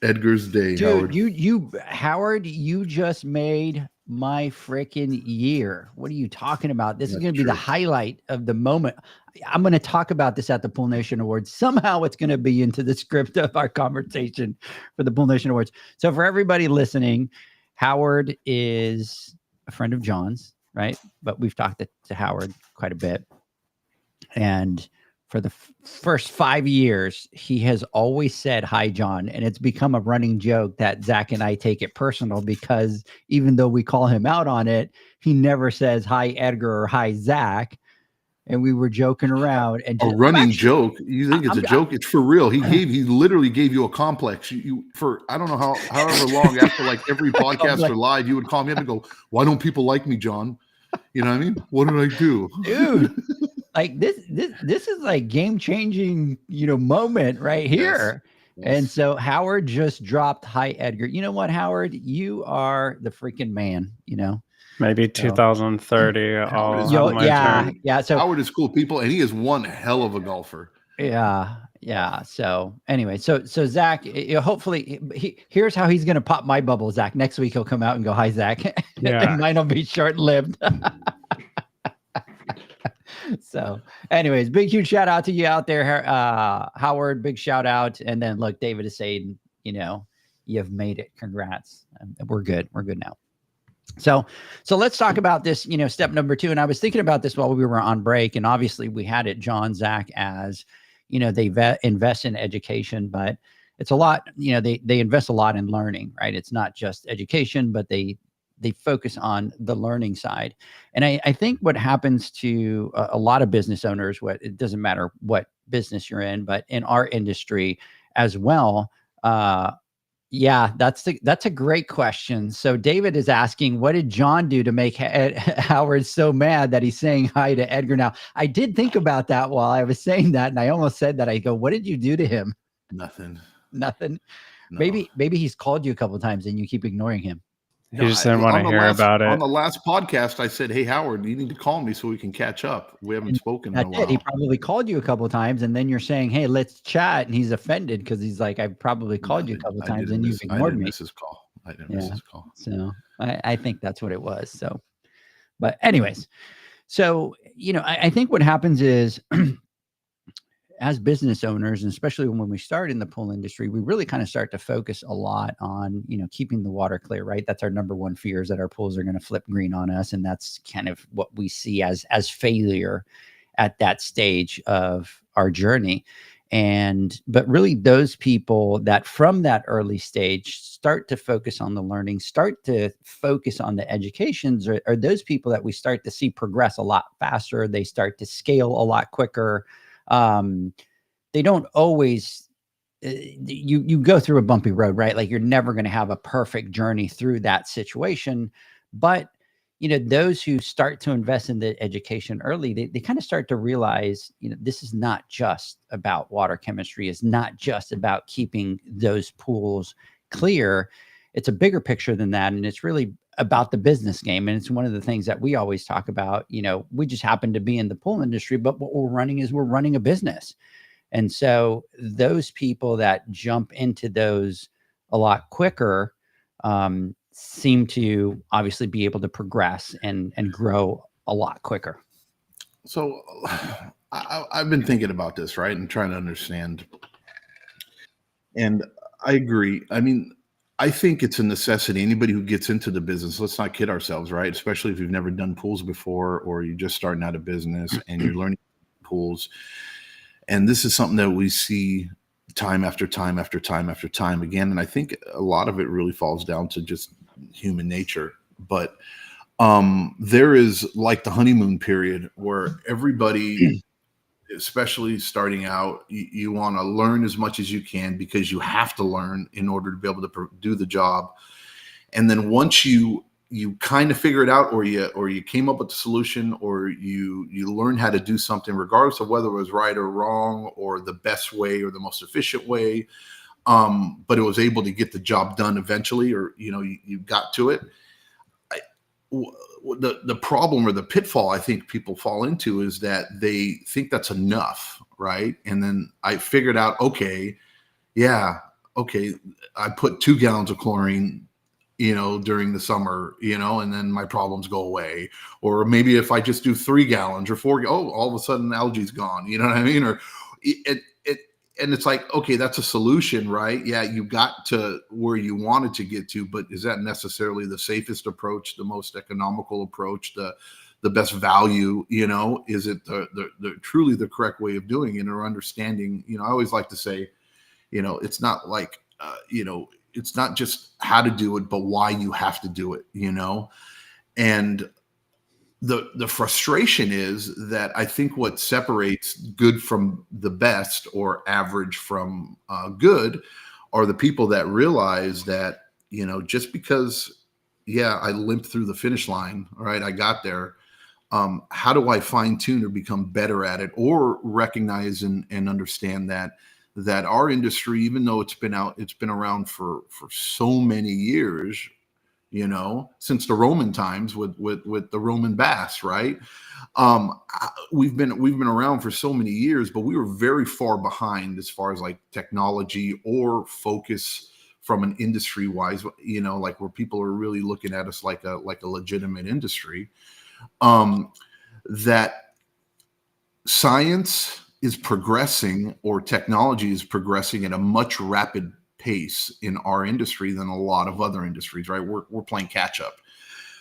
Edgar's day, Dude, Howard. Howard, you just made my freaking year. What are you talking about? This is going to be the highlight of the moment. I'm going to talk about this at the Pool Nation Awards. Somehow it's going to be into the script of our conversation for the Pool Nation Awards. So for everybody listening, Howard is a friend of John's, right? But we've talked to Howard quite a bit. And for the first 5 years, he has always said, hi, John. And it's become a running joke that Zach and I take it personal because even though we call him out on it, he never says, hi, Edgar, or hi, Zach. And we were joking around. And a running joke. You think it's a joke? It's for real. He literally gave you a complex. You for I don't know however long after like every podcast or live, you would call me up and go, why don't people like me, John? You know what I mean? What did I do? Dude, like this is like game-changing, moment right here. Yes. And so Howard just dropped, hi, Edgar. You know what, Howard? You are the freaking man, Maybe 2030. I'll have my turn. Yeah. So Howard is cool, people, and he is one hell of a golfer. Yeah. So anyway, so Zach, hopefully, here's how he's going to pop my bubble, Zach. Next week he'll come out and go, hi, Zach. Yeah. And mine will be short-lived. So anyways, big, huge shout out to you out there, Howard, big shout out. And then look, David is saying, you've made it. Congrats. We're good. We're good now. So let's talk about this, step number 2. And I was thinking about this while we were on break, and obviously we had it, John, Zach, as, they invest in education, but it's a lot, they invest a lot in learning, right? It's not just education, but they focus on the learning side. And I think what happens to a lot of business owners, it doesn't matter what business you're in, but in our industry as well, yeah, that's a great question. So David is asking, what did John do to make Howard so mad that he's saying hi to Edgar now? I did think about that while I was saying that, and I almost said that. I go, what did you do to him? Nothing. No. Maybe he's called you a couple of times and you keep ignoring him. He just didn't want to hear about it. On the last podcast, I said, hey, Howard, you need to call me so we can catch up. We haven't spoken in a while. He probably called you a couple of times, and then you're saying, hey, let's chat. And he's offended because he's like, I probably called you a couple of times and you've ignored me. I didn't miss his call. So I think that's what it was. So, but anyways, so, I think what happens is as business owners, and especially when we start in the pool industry, we really kind of start to focus a lot on, keeping the water clear, right? That's our number one fear, is that our pools are going to flip green on us. And that's kind of what we see as failure at that stage of our journey. But really those people that from that early stage start to focus on the learning, start to focus on the educations, are those people that we start to see progress a lot faster. They start to scale a lot quicker. They don't always, you go through a bumpy road, right? Like you're never going to have a perfect journey through that situation, but those who start to invest in the education early, they kind of start to realize, this is not just about water chemistry. It's not just about keeping those pools clear. It's a bigger picture than that. And it's really about the business game. And it's one of the things that we always talk about. We just happen to be in the pool industry, but what we're running a business. And so those people that jump into those a lot quicker seem to obviously be able to progress and grow a lot quicker. So I've been thinking about this, right, and trying to understand. And I agree. I mean, I think it's a necessity. Anybody who gets into the business, let's not kid ourselves, right? Especially if you've never done pools before, or you're just starting out a business and you're learning pools. And this is something that we see time after time after time after time again. And I think a lot of it really falls down to just human nature. But there is like the honeymoon period where everybody, especially starting out, you want to learn as much as you can because you have to learn in order to be able to do the job. And then once you kind of figure it out, or you came up with the solution, or you learn how to do something, regardless of whether it was right or wrong, or the best way or the most efficient way, but it was able to get the job done eventually, or you got to it. The problem or the pitfall I think people fall into is that they think that's enough, right? And then I figured out, okay, I put 2 gallons of chlorine, during the summer, and then my problems go away. Or maybe if I just do 3 gallons or 4, all of a sudden algae's gone, you know what I mean? Or and it's like, okay, that's a solution, right? Yeah, you got to where you wanted to get to, but is that necessarily the safest approach, the most economical approach, the best value? Is it the truly the correct way of doing it, or understanding? I always like to say, it's not like, it's not just how to do it, but why you have to do it, and the frustration is that I think what separates good from the best, or average from good, are the people that realize that, just because, I limped through the finish line, all right, I got there. How do I fine tune or become better at it, or recognize and understand that our industry, even though it's been around for so many years, since the Roman times with the Roman baths, right? We've been around for so many years, but we were very far behind as far as like technology or focus from an industry wise, like where people are really looking at us like a legitimate industry. That science is progressing, or technology is progressing at a much rapid pace in our industry than a lot of other industries, right? We're playing catch up.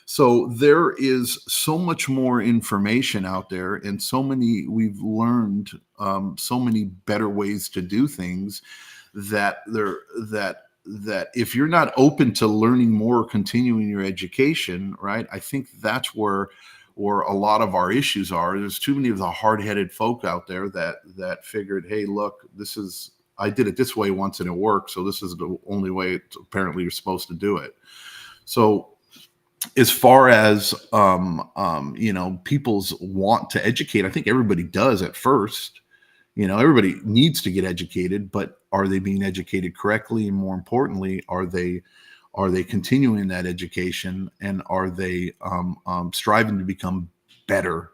So there is so much more information out there, and we've learned so many better ways to do things, that if you're not open to learning more, continuing your education, right? I think that's where a lot of our issues are. There's too many of the hard-headed folk out there that figured, hey, look, I did it this way once and it worked, so this is the only way apparently you're supposed to do it. So as far as people's want to educate, I think everybody does at first. Everybody needs to get educated, but are they being educated correctly? And more importantly, are they continuing that education, and are they striving to become better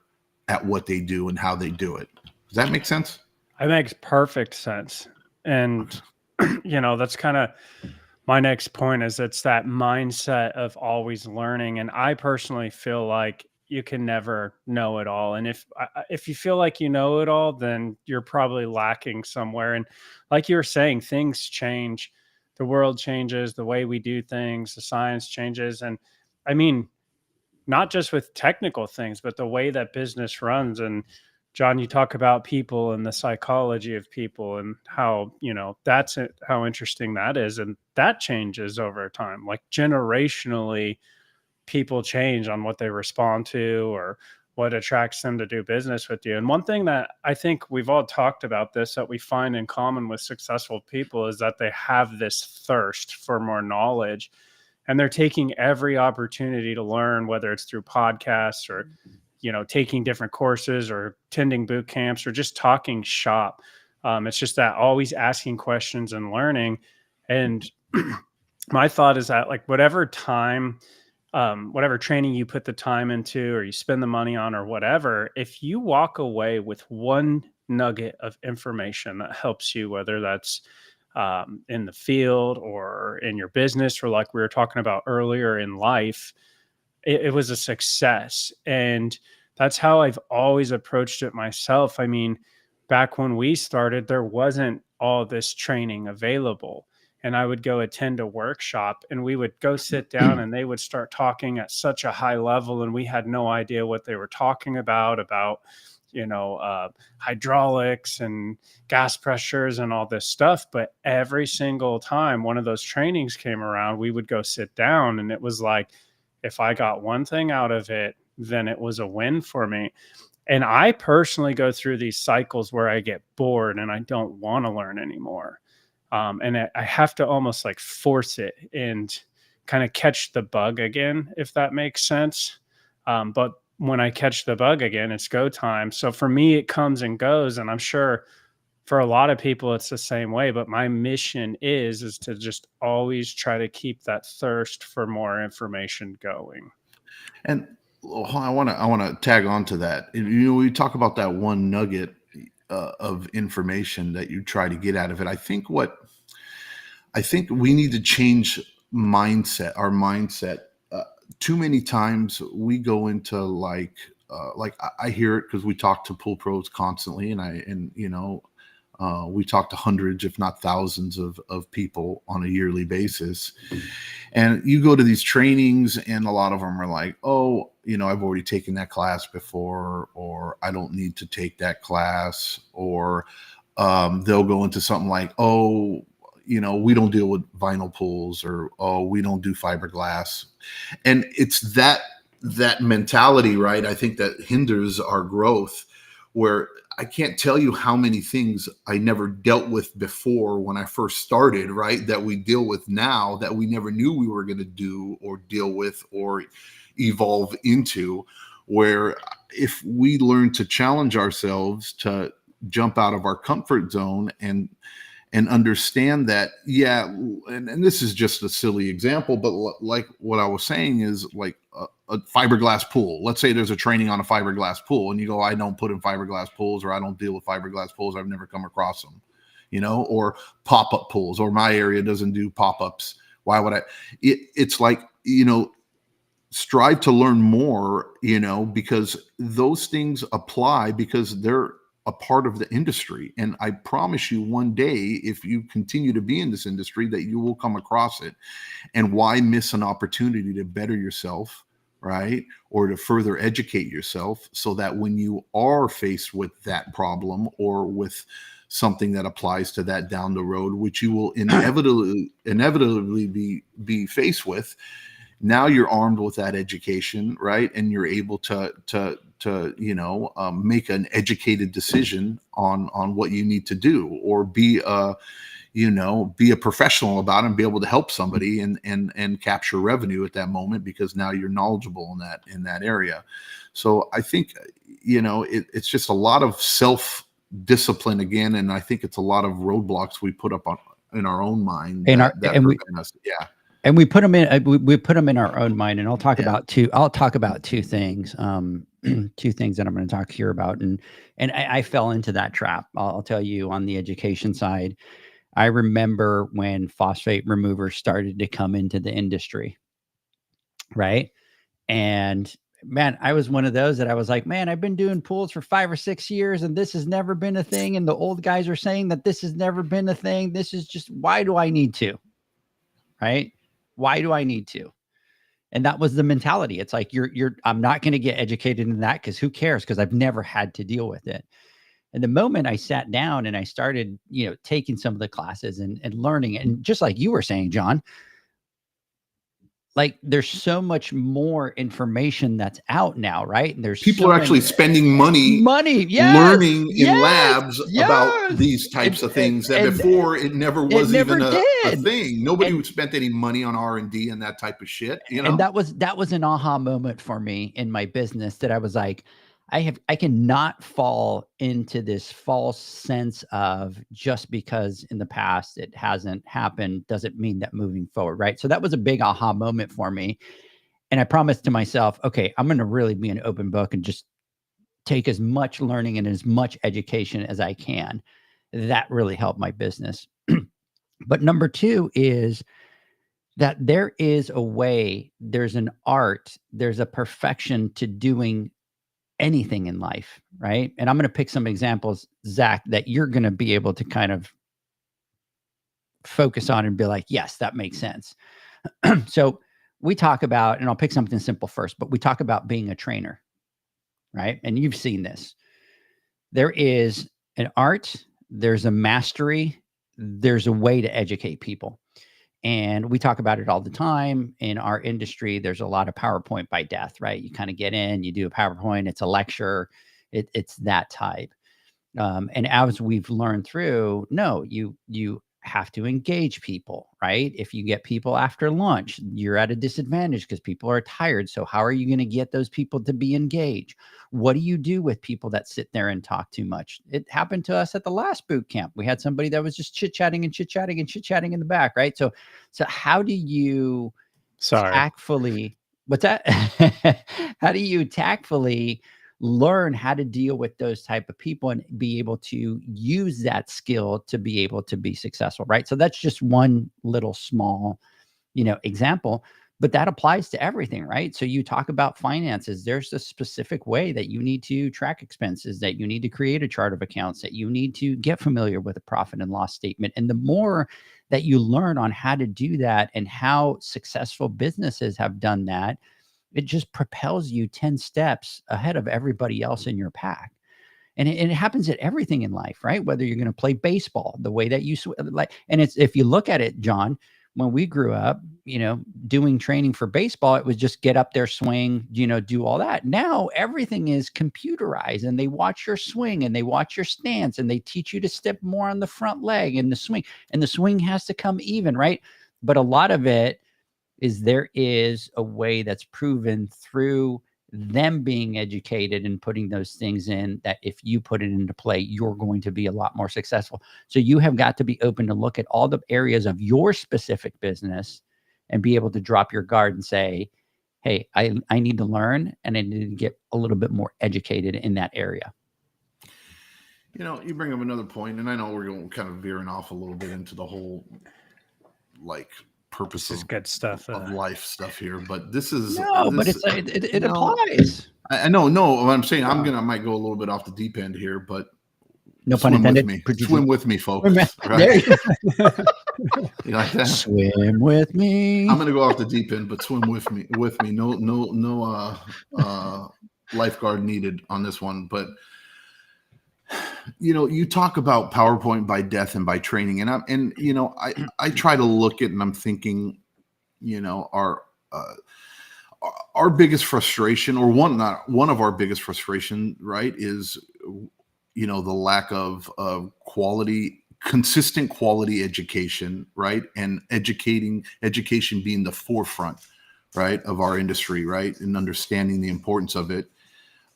at what they do and how they do it? Does that make sense? It makes perfect sense. And, that's kind of my next point, is it's that mindset of always learning. And I personally feel like you can never know it all. And if you feel like you know it all, then you're probably lacking somewhere. And like you were saying, things change. The world changes, the way we do things, the science changes. And I mean, not just with technical things, but the way that business runs. And John, you talk about people and the psychology of people, and how, that's how interesting that is. And that changes over time. Like generationally, people change on what they respond to, or what attracts them to do business with you. And one thing that I think we've all talked about this, that we find in common with successful people, is that they have this thirst for more knowledge. and they're taking every opportunity to learn, whether it's through podcasts or, taking different courses or attending boot camps or just talking shop. It's just that always asking questions and learning. And my thought is that like whatever training you put the time into or you spend the money on or whatever, if you walk away with one nugget of information that helps you, whether that's in the field or in your business, or like we were talking about earlier in life, it was a success. And that's how I've always approached it myself. I mean, back when we started, there wasn't all this training available. And I would go attend a workshop and we would go sit down and they would start talking at such a high level. And we had no idea what they were talking about, hydraulics and gas pressures and all this stuff. But every single time one of those trainings came around, we would go sit down and it was like, if I got one thing out of it, then it was a win for me. And I personally go through these cycles where I get bored and I don't want to learn anymore. And I have to almost like force it and kind of catch the bug again, if that makes sense. But when I catch the bug again, it's go time. So for me, it comes and goes. And I'm sure for a lot of people, it's the same way. But my mission is to just always try to keep that thirst for more information going. And I want to tag on to that. We talk about that one nugget of information that you try to get out of it. I think we need to change our mindset. Too many times we go into like I hear it because we talk to pool pros constantly, we talk to hundreds, if not thousands of people on a yearly basis. And you go to these trainings and a lot of them are like, oh, I've already taken that class before, or I don't need to take that class. Or they'll go into something like, oh, we don't deal with vinyl pools, or, oh, we don't do fiberglass. And it's that mentality, right? I think that hinders our growth, where I can't tell you how many things I never dealt with before when I first started, right? That we deal with now that we never knew we were going to do or deal with or evolve into, where if we learn to challenge ourselves to jump out of our comfort zone and understand that, yeah, and this is just a silly example, but like what I was saying is like a fiberglass pool. Let's say there's a training on a fiberglass pool and you go, I don't put in fiberglass pools, or I don't deal with fiberglass pools. I've never come across them, or pop-up pools, or my area doesn't do pop-ups. Why would I? It's like, strive to learn more, because those things apply because they're a part of the industry. And I promise you, one day, if you continue to be in this industry, that you will come across it. And why miss an opportunity to better yourself, right? Or to further educate yourself, so that when you are faced with that problem or with something that applies to that down the road, which you will inevitably be faced with, now you're armed with that education, right? And you're able to make an educated decision on what you need to do, or be a professional about it and be able to help somebody and capture revenue at that moment, because now you're knowledgeable in that area. So I think, it's just a lot of self-discipline again. And I think it's a lot of roadblocks we put up in our own mind that prevent us. Yeah. And we put them in. We put them in our own mind, and I'll talk about two. I'll talk about two things. Two things that I'm going to talk here about, and I fell into that trap. I'll tell you, on the education side, I remember when phosphate removers started to come into the industry, right? And man, I was one of those that I was like, man, I've been doing pools for 5 or 6 years, and this has never been a thing. And the old guys are saying that this has never been a thing. This is just, why do I need to? Right? Why do I need to? And that was the mentality. It's like, I'm not going to get educated in that, because who cares? Because I've never had to deal with it. And the moment I sat down and I started, taking some of the classes and learning, and just like you were saying, John, like there's so much more information that's out now, right? And there's People so are actually many- spending money yes, learning in yes, labs yes. about these types of things that and before it never was never even a did. thing. Nobody And- spent any money on R&D and that type of shit, you know? And that was an aha moment for me in my business, that I was like, I cannot fall into this false sense of just because in the past it hasn't happened doesn't mean that moving forward, right? So that was a big aha moment for me. And I promised to myself, okay, I'm going to really be an open book and just take as much learning and as much education as I can. That really helped my business. But number two is that there is a way, there's an art, there's a perfection to doing anything in life, right? And I'm going to pick some examples, Zach, that you're going to be able to kind of focus on and be like, yes, that makes sense. So we talk about, and I'll pick something simple first, but we talk about being a trainer, right? And you've seen this. There is an art, there's a mastery, there's a way to educate people. And we talk about it all the time in our industry. There's a lot of PowerPoint by death, right? You kind of get in, you do a PowerPoint, it's a lecture, it's that type. And as we've learned through, no, you have to engage people, right? If you get people after lunch, you're at a disadvantage because people are tired. So how are you going to get those people to be engaged? What do you do with people that sit there and talk too much? It happened to us at the last boot camp. We had somebody that was just chit-chatting in the back, right? So how do you tactfully, what's that? How do you tactfully learn how to deal with those type of people and be able to use that skill to be able to be successful, right? So that's just one little small, example, but that applies to everything, right? So you talk about finances. There's a specific way that you need to track expenses, that you need to create a chart of accounts, that you need to get familiar with a profit and loss statement. And the more that you learn on how to do that and how successful businesses have done that, it just propels you 10 steps ahead of everybody else in your pack. And it happens at everything in life, right? Whether you're going to play baseball, the way that you like, and it's, if you look at it, John, when we grew up, doing training for baseball, it was just get up there, swing, do all that. Now everything is computerized, and they watch your swing and they watch your stance and they teach you to step more on the front leg and the swing has to come even, right? But a lot of it is there is a way that's proven through them being educated and putting those things in, that if you put it into play, you're going to be a lot more successful. So you have got to be open to look at all the areas of your specific business and be able to drop your guard and say, hey, I need to learn and I need to get a little bit more educated in that area. You bring up another point, and I know we're going kind of veering off a little bit into the whole purpose of good stuff of life stuff here, but this is but it applies. I know. No, what I'm saying, I might go a little bit off the deep end here, but no pun intended. Swim with me, folks. Right? You like that? Swim with me. I'm gonna go off the deep end, but swim with me. No lifeguard needed on this one. But you talk about PowerPoint by death and by training, and I try to look at, and I'm thinking, our biggest frustration, or one of our biggest frustration, right, is the lack of consistent quality education, right, and education being the forefront, right, of our industry, right, and understanding the importance of it.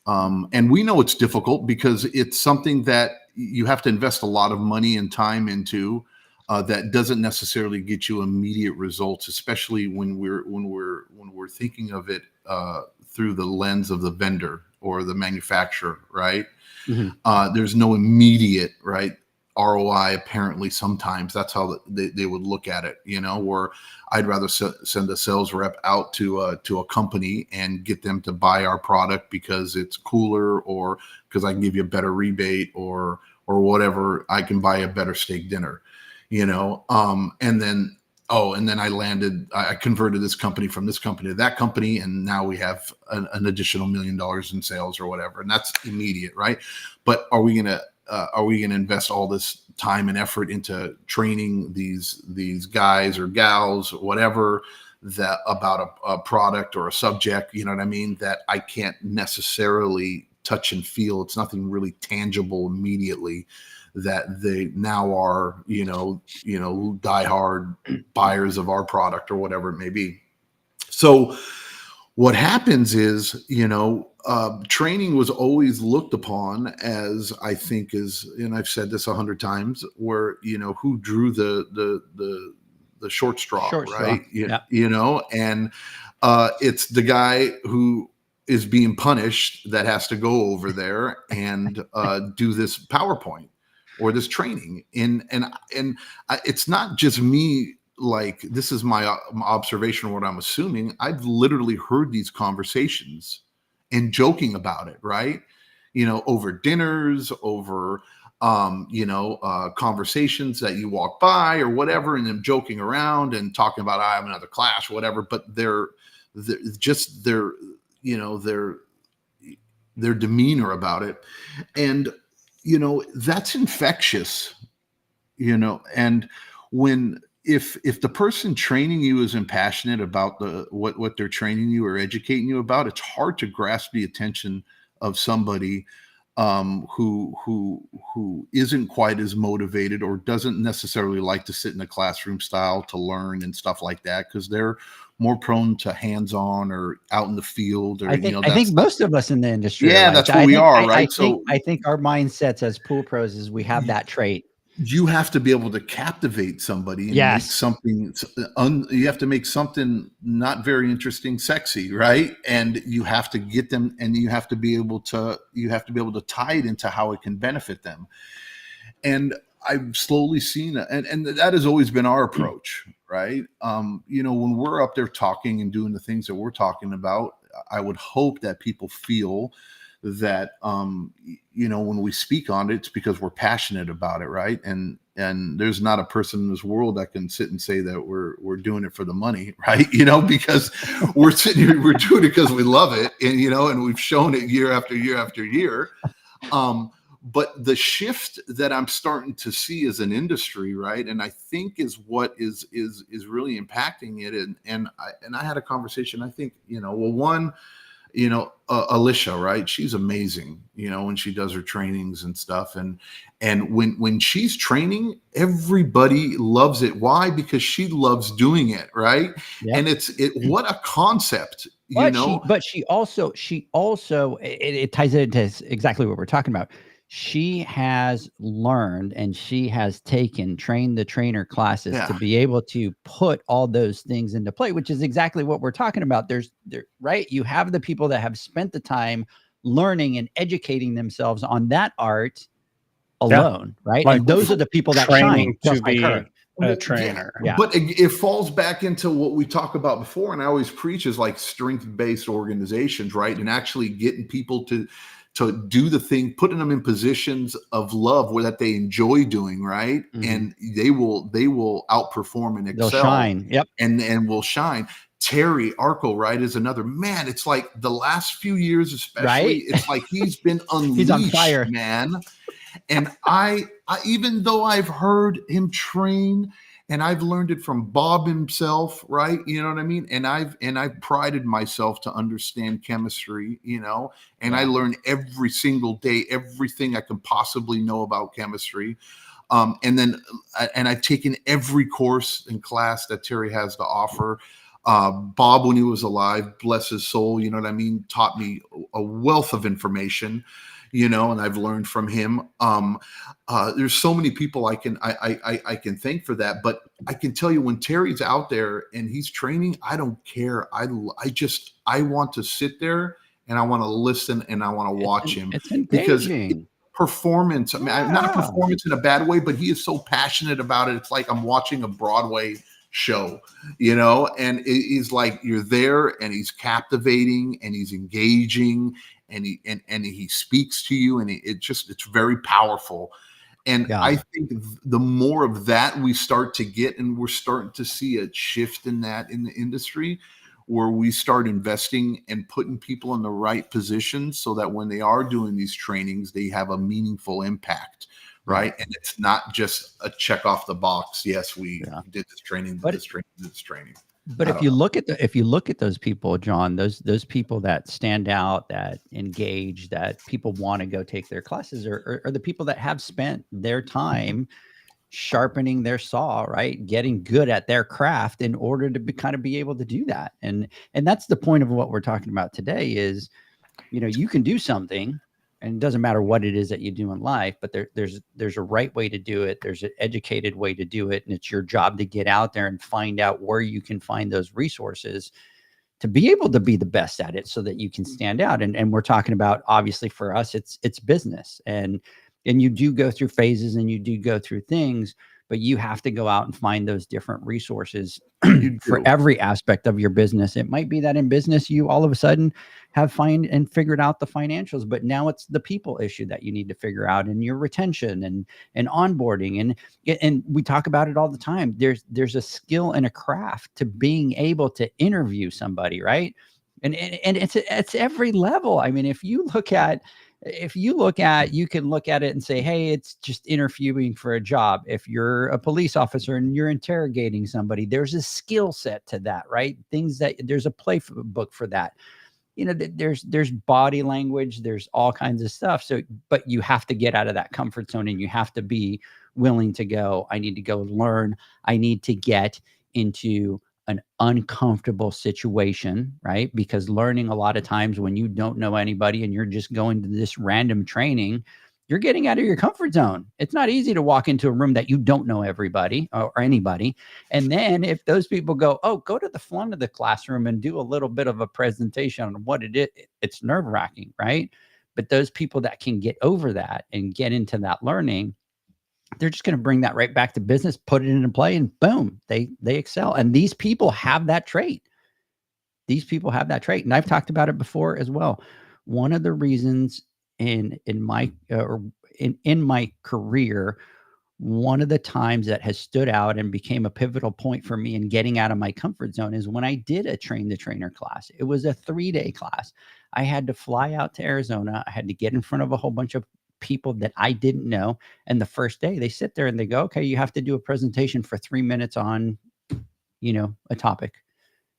And we know it's difficult because it's something that you have to invest a lot of money and time into, that doesn't necessarily get you immediate results, especially when we're thinking of it through the lens of the vendor or the manufacturer, right? Mm-hmm. There's no immediate, right, ROI. Apparently, sometimes that's how they would look at it, where I'd rather send a sales rep out to a company and get them to buy our product because it's cooler, or because I can give you a better rebate, or whatever. I can buy a better steak dinner, and then I converted this company from this company to that company, and now we have an additional $1 million in sales or whatever, and that's immediate, right? But are we going to invest all this time and effort into training these guys or gals or whatever that about a product or a subject, you know what I mean, that I can't necessarily touch and feel. It's nothing really tangible immediately, that they now are, diehard buyers of our product or whatever it may be. So what happens is, training was always looked upon as, I think is, and I've said this 100 times, where, who drew the short straw, right? Yeah. And it's the guy who is being punished that has to go over there and do this PowerPoint or this training. And it's not just me. Like, this is my observation, what I'm assuming. I've literally heard these conversations and joking about it, right? Over dinners, over conversations that you walk by or whatever, and them joking around and talking about, I have another class or whatever, but their demeanor about it. And, that's infectious, and if the person training you isn't passionate about what they're training you or educating you about, it's hard to grasp the attention of somebody who isn't quite as motivated or doesn't necessarily like to sit in a classroom style to learn and stuff like that, because they're more prone to hands-on or out in the field. Or I think most of us in the industry, that's who we are, right? I think our mindsets as pool pros is we have that trait. You have to be able to captivate somebody and make something. You have to make something not very interesting sexy, right? And you have to get them, and you have to be able to tie it into how it can benefit them. And I've slowly seen it, and that has always been our approach, right? When we're up there talking and doing the things that we're talking about, I would hope that people feel that when we speak on it, it's because we're passionate about it, right? And there's not a person in this world that can sit and say that we're doing it for the money, right? Because we're sitting here, we're doing it because we love it, and and we've shown it year after year after year. But the shift that I'm starting to see as an industry, right, and I think is what is really impacting it. And I had a conversation. I think Alicia, right? She's amazing, when she does her trainings and stuff. And when she's training, everybody loves it. Why? Because she loves doing it, right? Yeah. And what a concept, But she also, it ties into exactly what we're talking about. She has learned and she has trained the trainer classes to be able to put all those things into play, which is exactly what we're talking about. Right. You have the people that have spent the time learning and educating themselves on that art alone. Right. Like, and those are the people that training shine to be a trainer. Yeah. But it falls back into what we talked about before. And I always preach is like strength-based organizations, right? And actually getting people to do the thing, putting them in positions of love where that they enjoy doing, right? Mm-hmm. And they will outperform and excel. They'll shine. Yep. And will shine. Terry Arco, right, is another man. It's like the last few years, especially, right? It's like he's been unleashed, he's on fire, man. And I even though I've heard him train and I've learned it from Bob himself, right? You know what I mean? And I've prided myself to understand chemistry, and I learn every single day, everything I can possibly know about chemistry. And I've taken every course and class that Terry has to offer. Bob, when he was alive, bless his soul, you know what I mean, taught me a wealth of information, and I've learned from him. There's so many people I can thank for that, but I can tell you when Terry's out there and he's training, I don't care. I want to sit there and I want to listen and I want to watch him because performance. I mean, not performance in a bad way, but he is so passionate about it. It's like I'm watching a Broadway show, and he's like, you're there and he's captivating and he's engaging and he speaks to you and it's very powerful. And I think the more of that we start to get, and we're starting to see a shift in that in the industry where we start investing and putting people in the right positions so that when they are doing these trainings, they have a meaningful impact. Right. And it's not just a check off the box. Yes, we did this training, this training. But if you look at those people, John, those people that stand out, that engage, that people want to go take their classes, are the people that have spent their time sharpening their saw, right? Getting good at their craft in order to kind of be able to do that. And that's the point of what we're talking about today is, you can do something, and it doesn't matter what it is that you do in life, but there's a right way to do it. There's an educated way to do it. And it's your job to get out there and find out where you can find those resources to be able to be the best at it so that you can stand out. And we're talking about, obviously for us, it's business, and you do go through phases and you do go through things, but you have to go out and find those different resources for every aspect of your business. It might be that in business, you all of a sudden have figured out the financials, but now it's the people issue that you need to figure out, and your retention and onboarding. And we talk about it all the time. There's a skill and a craft to being able to interview somebody, right? And it's every level. I mean, if you can look at it and say, hey, it's just interviewing for a job. If you're a police officer and you're interrogating somebody, there's a skill set to that, right? There's a playbook for that. There's body language, there's all kinds of stuff. So, but you have to get out of that comfort zone, and you have to be willing to go, I need to go learn. I need to get into an uncomfortable situation, right? Because learning, a lot of times when you don't know anybody and you're just going to this random training, you're getting out of your comfort zone. It's not easy to walk into a room that you don't know everybody or anybody. And then if those people go to the front of the classroom and do a little bit of a presentation on what it is, it's nerve-wracking, right? But those people that can get over that and get into that learning, they're just going to bring that right back to business, put it into play, and boom, they excel. And these people have that trait. And I've talked about it before as well. One of the reasons in my career, one of the times that has stood out and became a pivotal point for me in getting out of my comfort zone is when I did a train the trainer class. It was a 3-day class. I had to fly out to Arizona. I had to get in front of a whole bunch of people that I didn't know. And the first day they sit there and they go, okay, you have to do a presentation for 3 minutes on, a topic.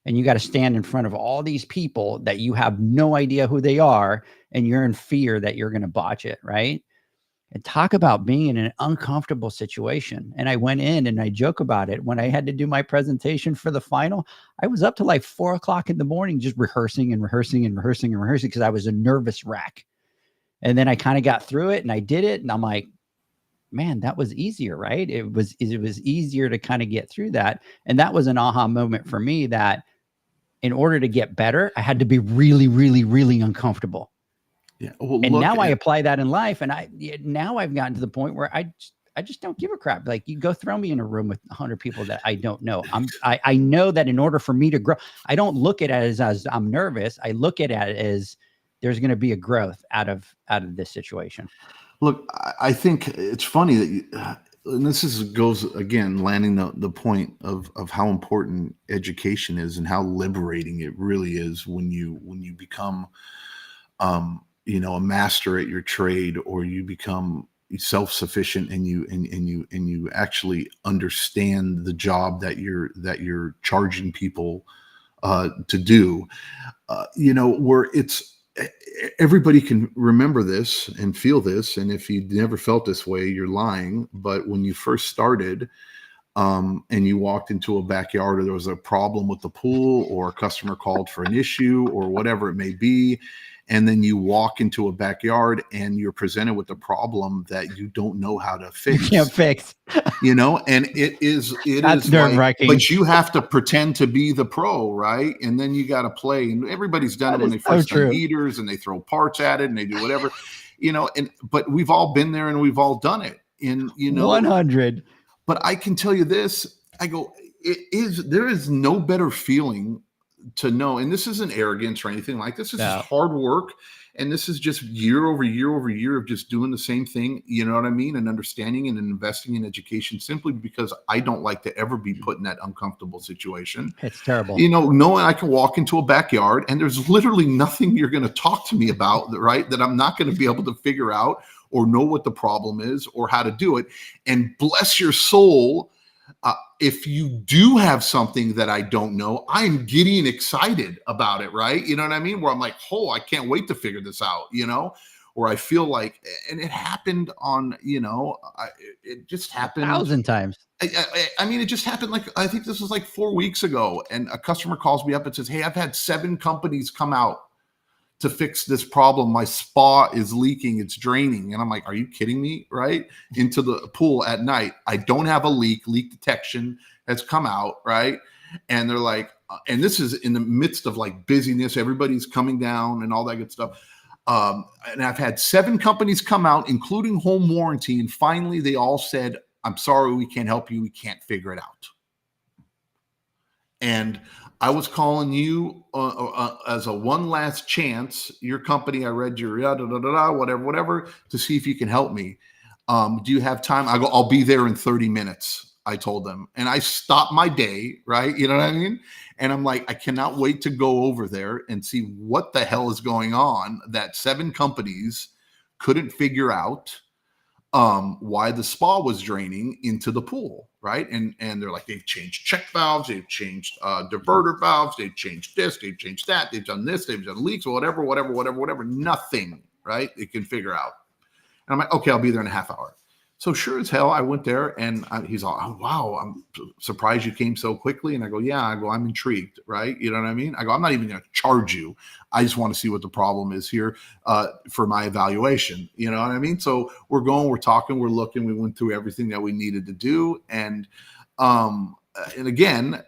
And you got to stand in front of all these people that you have no idea who they are. And you're in fear that you're going to botch it. Right. And talk about being in an uncomfortable situation. And I went in and I joke about it. When I had to do my presentation for the final, I was up to like 4 o'clock in the morning, just rehearsing because I was a nervous wreck. And then I kind of got through it and I did it. And I'm like, man, that was easier, right? It was easier to kind of get through that. And that was an aha moment for me that in order to get better, I had to be really, really, really uncomfortable. Yeah. Well, and now I apply that in life. And now I've gotten to the point where I just don't give a crap. Like, you go throw me in a room with 100 people that I don't know. I know that in order for me to grow, I don't look at it as I'm nervous. I look at it as there's going to be a growth out of this situation. Look, I think it's funny that and this goes again, landing the point of how important education is and how liberating it really is when you become, a master at your trade, or you become self-sufficient and you actually understand the job that you're charging people to do. Where it's, everybody can remember this and feel this, and if you never felt this way, you're lying. But when you first started and you walked into a backyard, or there was a problem with the pool, or a customer called for an issue, or whatever it may be, and then you walk into a backyard and you're presented with a problem that you don't know how to fix. Can't fix. And it is nerve-wracking. But you have to pretend to be the pro, right? And then you got to play. And everybody's done it when they first done heaters, and they throw parts at it and they do whatever, but we've all been there and we've all done it. And 100. But I can tell you this, there is no better feeling to know, and this isn't arrogance or anything like this. This is hard work, and this is just year over year of just doing the same thing. You know what I mean? And understanding and investing in education, simply because I don't like to ever be put in that uncomfortable situation. It's terrible. Knowing I can walk into a backyard and there's literally nothing you're going to talk to me about, right? That I'm not going to be able to figure out or know what the problem is or how to do it. And bless your soul, If you do have something that I don't know, I'm getting excited about it, right? You know what I mean? Where I'm like, oh, I can't wait to figure this out, or I feel like, and it happened on, it just happened 1,000 times. I mean, it just happened. Like, I think this was like 4 weeks ago, and a customer calls me up and says, hey, I've had 7 companies come out to fix this problem. My spa is leaking, it's draining. And I'm like, are you kidding me? Right? Into the pool at night. I don't have a leak detection has come out. Right. And they're like, and this is in the midst of like busyness. Everybody's coming down and all that good stuff. And I've had 7 companies come out, including home warranty. And finally they all said, I'm sorry, we can't help you. We can't figure it out. And I was calling you as a one last chance. Your company, I read your whatever, to see if you can help me. Do you have time? I go, I'll be there in 30 minutes. I told them, and I stopped my day, right? You know what I mean? And I'm like, I cannot wait to go over there and see what the hell is going on that 7 companies couldn't figure out why the spa was draining into the pool, right? And they're like, they've changed check valves, they've changed diverter valves, they've changed this, they've changed that, they've done this, they've done leaks, whatever, nothing, right? They can figure out. And I'm like, okay, I'll be there in a half hour. So sure as hell, I went there, and he's all, oh, wow, I'm surprised you came so quickly. And I go, yeah, I'm intrigued, right? You know what I mean? I go, I'm not even going to charge you. I just want to see what the problem is here for my evaluation. You know what I mean? So we're talking, we're looking, we went through everything that we needed to do. And again,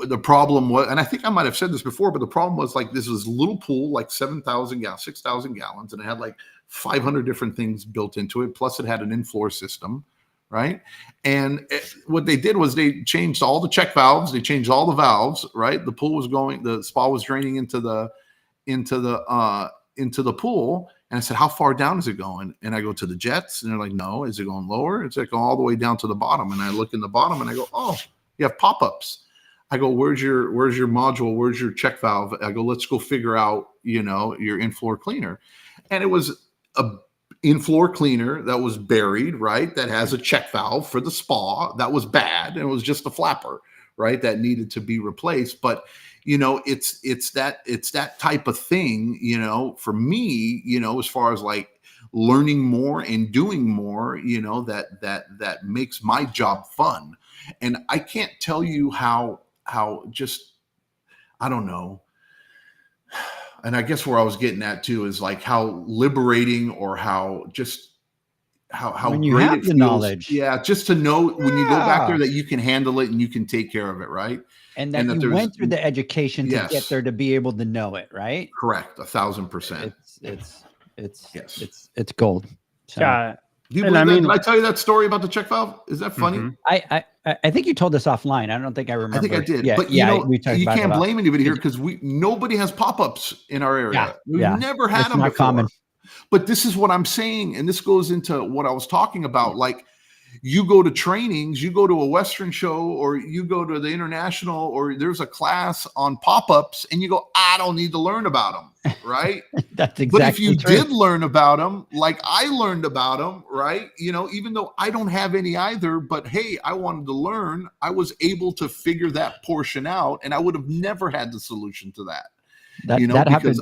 the problem was, and I think I might have said this before, but the problem was like, this was a little pool, like 7,000 gallons, 6,000 gallons. And it had like 500 different things built into it. Plus it had an in-floor system, right? And what they did was they changed all the check valves. They changed all the valves, right? The pool was going, the spa was draining into the pool. And I said, how far down is it going? And I go, to the jets. And they're like, no. Is it going lower? It's like going all the way down to the bottom. And I look in the bottom and I go, oh, you have pop-ups. I go, where's your module? Where's your check valve? I go, let's go figure out, your in-floor cleaner. And it was a in-floor cleaner that was buried, right? That has a check valve for the spa that was bad. And it was just a flapper, right? That needed to be replaced. But, it's that type of thing, for me, as far as like learning more and doing more, that makes my job fun. And I can't tell you how just, I don't know. And I guess where I was getting at too is like how liberating, or how when you have the knowledge. Yeah. Just to know when you go back there that you can handle it and you can take care of it. Right. And that you went through the education to get there to be able to know it. Right. Correct. 1,000%. It's gold. So. Yeah. Do you believe that? Did I tell you that story about the check valve? Is that funny? Mm-hmm. I think you told us offline. I don't think I remember. I think I did. Yeah, but we talked about can't blame anybody here because nobody has pop-ups in our area. We've never had them before. Common. But this is what I'm saying, and this goes into what I was talking about. Like, you go to trainings, you go to a Western show, or you go to the international, or there's a class on pop-ups, and you go, I don't need to learn about them, right? That's exactly. But if you did learn about them, like I learned about them, right? Even though I don't have any either, but hey, I wanted to learn, I was able to figure that portion out, and I would have never had the solution to that. That because happened.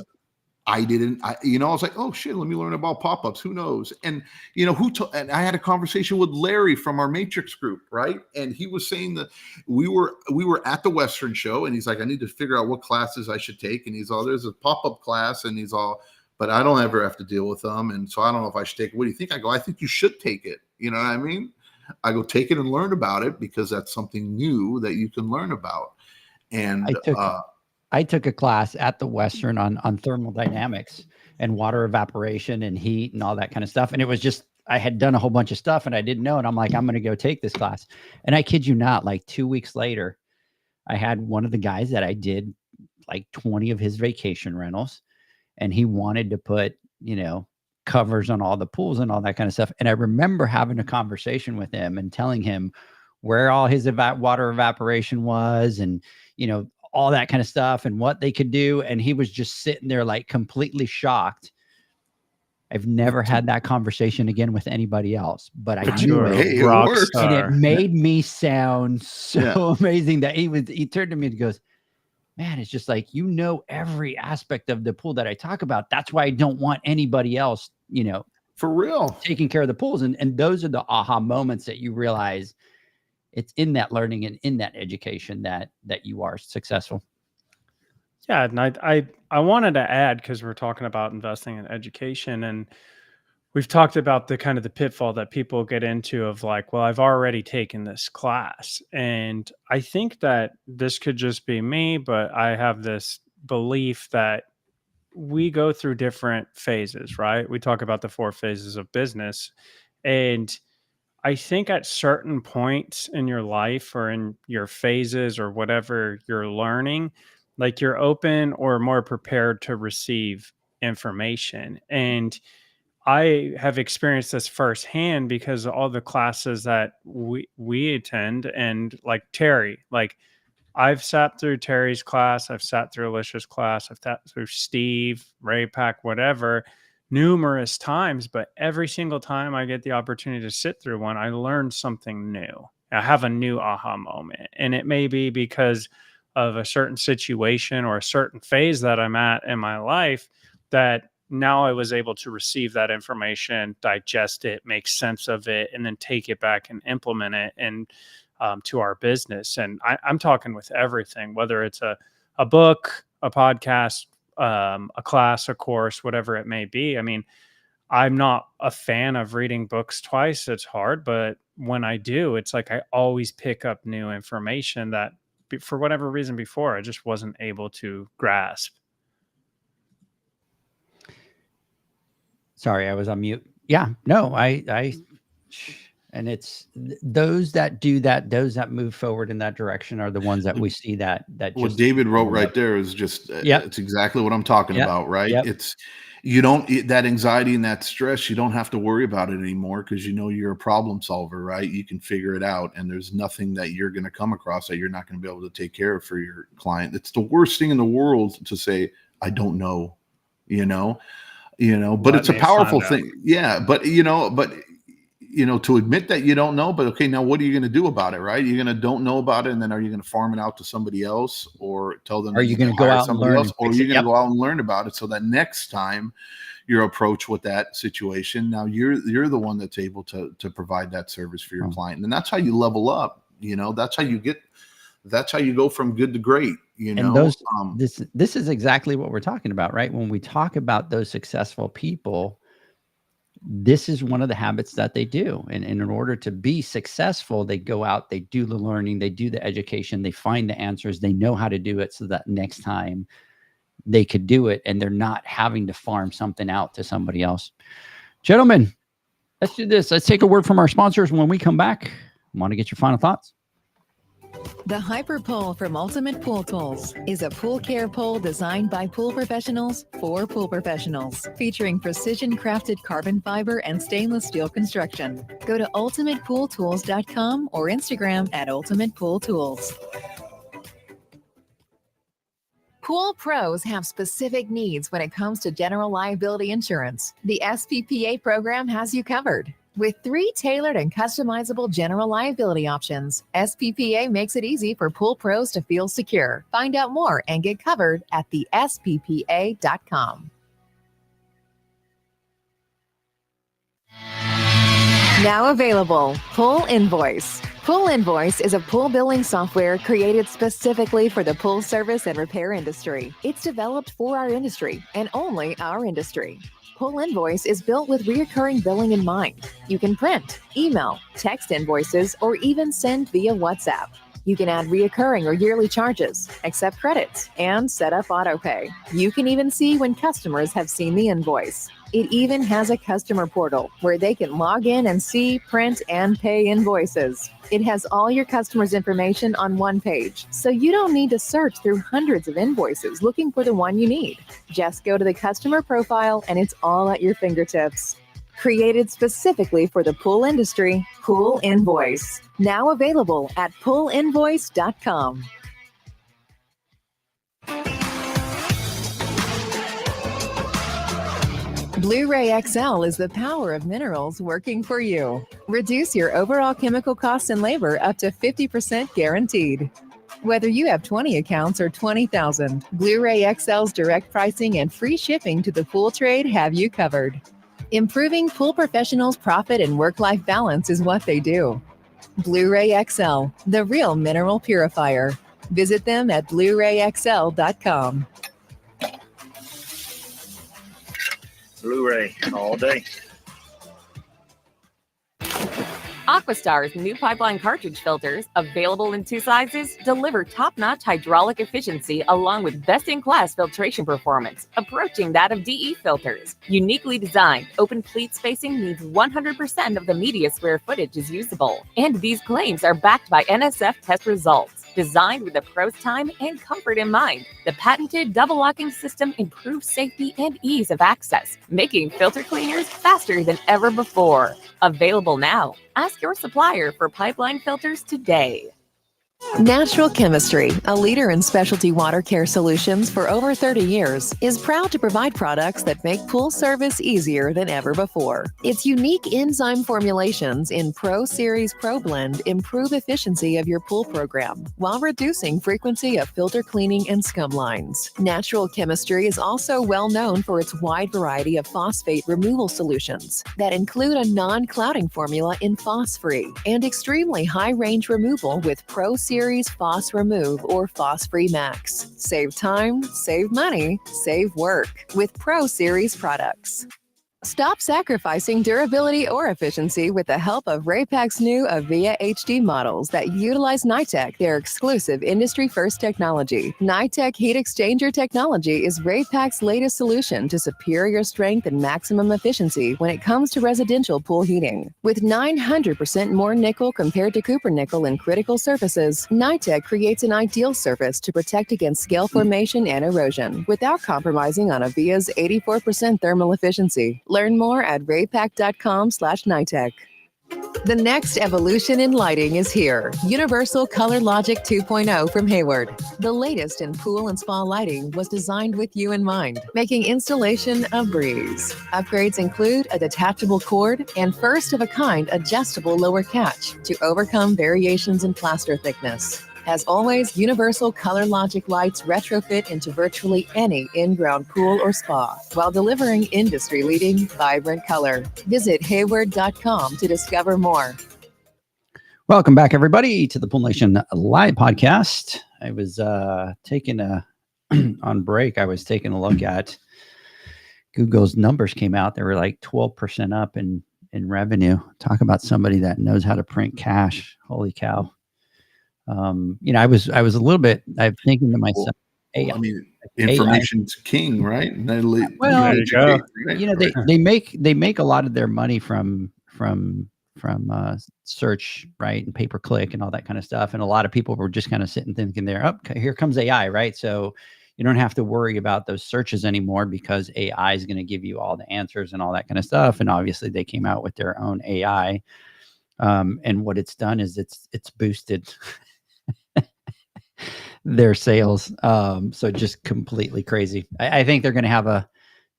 I was like, oh shit, let me learn about pop-ups. Who knows? And and I had a conversation with Larry from our Matrix group, right? And he was saying that we were at the Western show, and he's like, I need to figure out what classes I should take. And he's all, there's a pop-up class, and he's all, but I don't ever have to deal with them. And so I don't know if I should take it. What do you think? I go, I think you should take it. You know what I mean? I go, take it and learn about it, because that's something new that you can learn about. And I took a class at the Western on thermodynamics and water evaporation and heat and all that kind of stuff. And it was just, I had done a whole bunch of stuff and I didn't know. And I'm like, I'm going to go take this class. And I kid you not, like 2 weeks later, I had one of the guys that I did like 20 of his vacation rentals, and he wanted to put, covers on all the pools and all that kind of stuff. And I remember having a conversation with him and telling him where all his water evaporation was, and, all that kind of stuff and what they could do. And he was just sitting there like completely shocked. I've never had that conversation again with anybody else, but I But knew you're a it. Hey, it rock works. And it star. made me sound so Yeah. amazing that he turned to me and goes, man, it's just like, every aspect of the pool that I talk about. That's why I don't want anybody else, For real. taking care of the pools. And those are the aha moments that you realize it's in that learning and in that education that you are successful. Yeah, and I wanted to add, because we're talking about investing in education, and we've talked about the kind of the pitfall that people get into of like, well, I've already taken this class. And I think that this could just be me, but I have this belief that we go through different phases, right? We talk about the 4 phases of business. And I think at certain points in your life or in your phases or whatever you're learning, like you're open or more prepared to receive information. And I have experienced this firsthand because of all the classes that we attend, and like Terry, like I've sat through Terry's class, I've sat through Alicia's class, I've sat through Steve, Ray Pack, whatever, numerous times, but every single time I get the opportunity to sit through one, I learn something new. I have a new aha moment. And it may be because of a certain situation or a certain phase that I'm at in my life that now I was able to receive that information, digest it, make sense of it, and then take it back and implement it and to our business. And I'm talking with everything, whether it's a book, a podcast, a class, a course, whatever it may be. I mean, I'm not a fan of reading books twice. It's hard, but when I do, it's like I always pick up new information that for whatever reason before I just wasn't able to grasp. Sorry, I was on mute. Yeah, no, and it's those that do that, those that move forward in that direction are the ones that we see that What just, David wrote right there is just, Yep. it's exactly what I'm talking Yep. about, right? Yep. It's, you don't, that anxiety and that stress, you don't have to worry about it anymore because you know you're a problem solver, right? You can figure it out, and there's nothing that you're going to come across that you're not going to be able to take care of for your client. It's the worst thing in the world to say, I don't know, but Let it's a me powerful find out. thing. Yeah. But to admit that you don't know, but okay, now what are you going to do about it? Right. You're going to don't know about it. And then are you going to farm it out to somebody else, or tell them, Are you going to go hire out and somebody learn else, and or are fix you it? going Yep. to go out and learn about it so that next time you're approached with that situation, now you're the one that's able to provide that service for your client. And that's how you level up. That's how you go from good to great. And those, this is exactly what we're talking about, right? When we talk about those successful people, this is one of the habits that they do. And in order to be successful, they go out, they do the learning, they do the education, they find the answers, they know how to do it so that next time they could do it and they're not having to farm something out to somebody else. Gentlemen, let's do this. Let's take a word from our sponsors. When we come back, I want to get your final thoughts. The Hyper Pole from Ultimate Pool Tools is a pool care pole designed by pool professionals for pool professionals, featuring precision crafted carbon fiber and stainless steel construction. Go to ultimatepooltools.com or Instagram at Ultimate Pool Tools. Pool pros have specific needs when it comes to general liability insurance. The SPPA program has you covered. With 3 tailored and customizable general liability options, SPPA makes it easy for pool pros to feel secure. Find out more and get covered at thesppa.com. Now available, Pool Invoice. Pool Invoice is a pool billing software created specifically for the pool service and repair industry. It's developed for our industry and only our industry. Pool Invoice is built with recurring billing in mind. You can print, email, text invoices, or even send via WhatsApp. You can add recurring or yearly charges, accept credits, and set up autopay. You can even see when customers have seen the invoice. It even has a customer portal where they can log in and see, print, and pay invoices. It has all your customers' information on one page, so you don't need to search through hundreds of invoices looking for the one you need. Just go to the customer profile and it's all at your fingertips. Created specifically for the pool industry, Pool Invoice. Now available at poolinvoice.com. Blu-ray XL is the power of minerals working for you. Reduce your overall chemical costs and labor up to 50% guaranteed. Whether you have 20 accounts or 20,000, Blu-ray XL's direct pricing and free shipping to the pool trade have you covered. Improving pool professionals' profit and work-life balance is what they do. Blu-ray XL, the real mineral purifier. Visit them at BluRayXL.com. Blu-ray all day. Aquastar's new pipeline cartridge filters, available in 2 sizes, deliver top-notch hydraulic efficiency along with best-in-class filtration performance, approaching that of DE filters. Uniquely designed, open pleat spacing means 100% of the media square footage is usable. And these claims are backed by NSF test results. Designed with the pro's time and comfort in mind, the patented double locking system improves safety and ease of access, making filter cleaners faster than ever before. Available now. Ask your supplier for pipeline filters today. Natural Chemistry, a leader in specialty water care solutions for over 30 years, is proud to provide products that make pool service easier than ever before. Its unique enzyme formulations in Pro Series Pro Blend improve efficiency of your pool program while reducing frequency of filter cleaning and scum lines. Natural Chemistry is also well known for its wide variety of phosphate removal solutions that include a non-clouding formula in Phos-Free and extremely high range removal with Pro Series Phos Remove or Phos-Free Max. Save time, save money, save work with Pro Series products. Stop sacrificing durability or efficiency with the help of Raypak's new Avia HD models that utilize NITEC, their exclusive industry-first technology. NITEC heat exchanger technology is Raypak's latest solution to superior strength and maximum efficiency when it comes to residential pool heating. With 900% more nickel compared to copper nickel in critical surfaces, NITEC creates an ideal surface to protect against scale formation and erosion without compromising on Avia's 84% thermal efficiency. Learn more at raypak.com/NITEC. The next evolution in lighting is here. Universal Color Logic 2.0 from Hayward. The latest in pool and spa lighting was designed with you in mind, making installation a breeze. Upgrades include a detachable cord and first-of-a-kind adjustable lower catch to overcome variations in plaster thickness. As always, Universal Color Logic lights retrofit into virtually any in-ground pool or spa while delivering industry-leading, vibrant color. Visit Hayward.com to discover more. Welcome back, everybody, to the Pool Nation Live podcast. I was taking on break. I was taking a look at Google's numbers came out. They were like 12% up in revenue. Talk about somebody that knows how to print cash. Holy cow. I was a little bit, I'm thinking to myself, well, I mean, information's king, right? Well, there you go. Right? They make a lot of their money from search, right, and pay per click and all that kind of stuff. And a lot of people were just kind of sitting thinking there, okay, here comes AI, right? So you don't have to worry about those searches anymore because AI is going to give you all the answers and all that kind of stuff. And obviously they came out with their own AI. And what it's done is it's boosted their sales. So just completely crazy. I think they're going to have a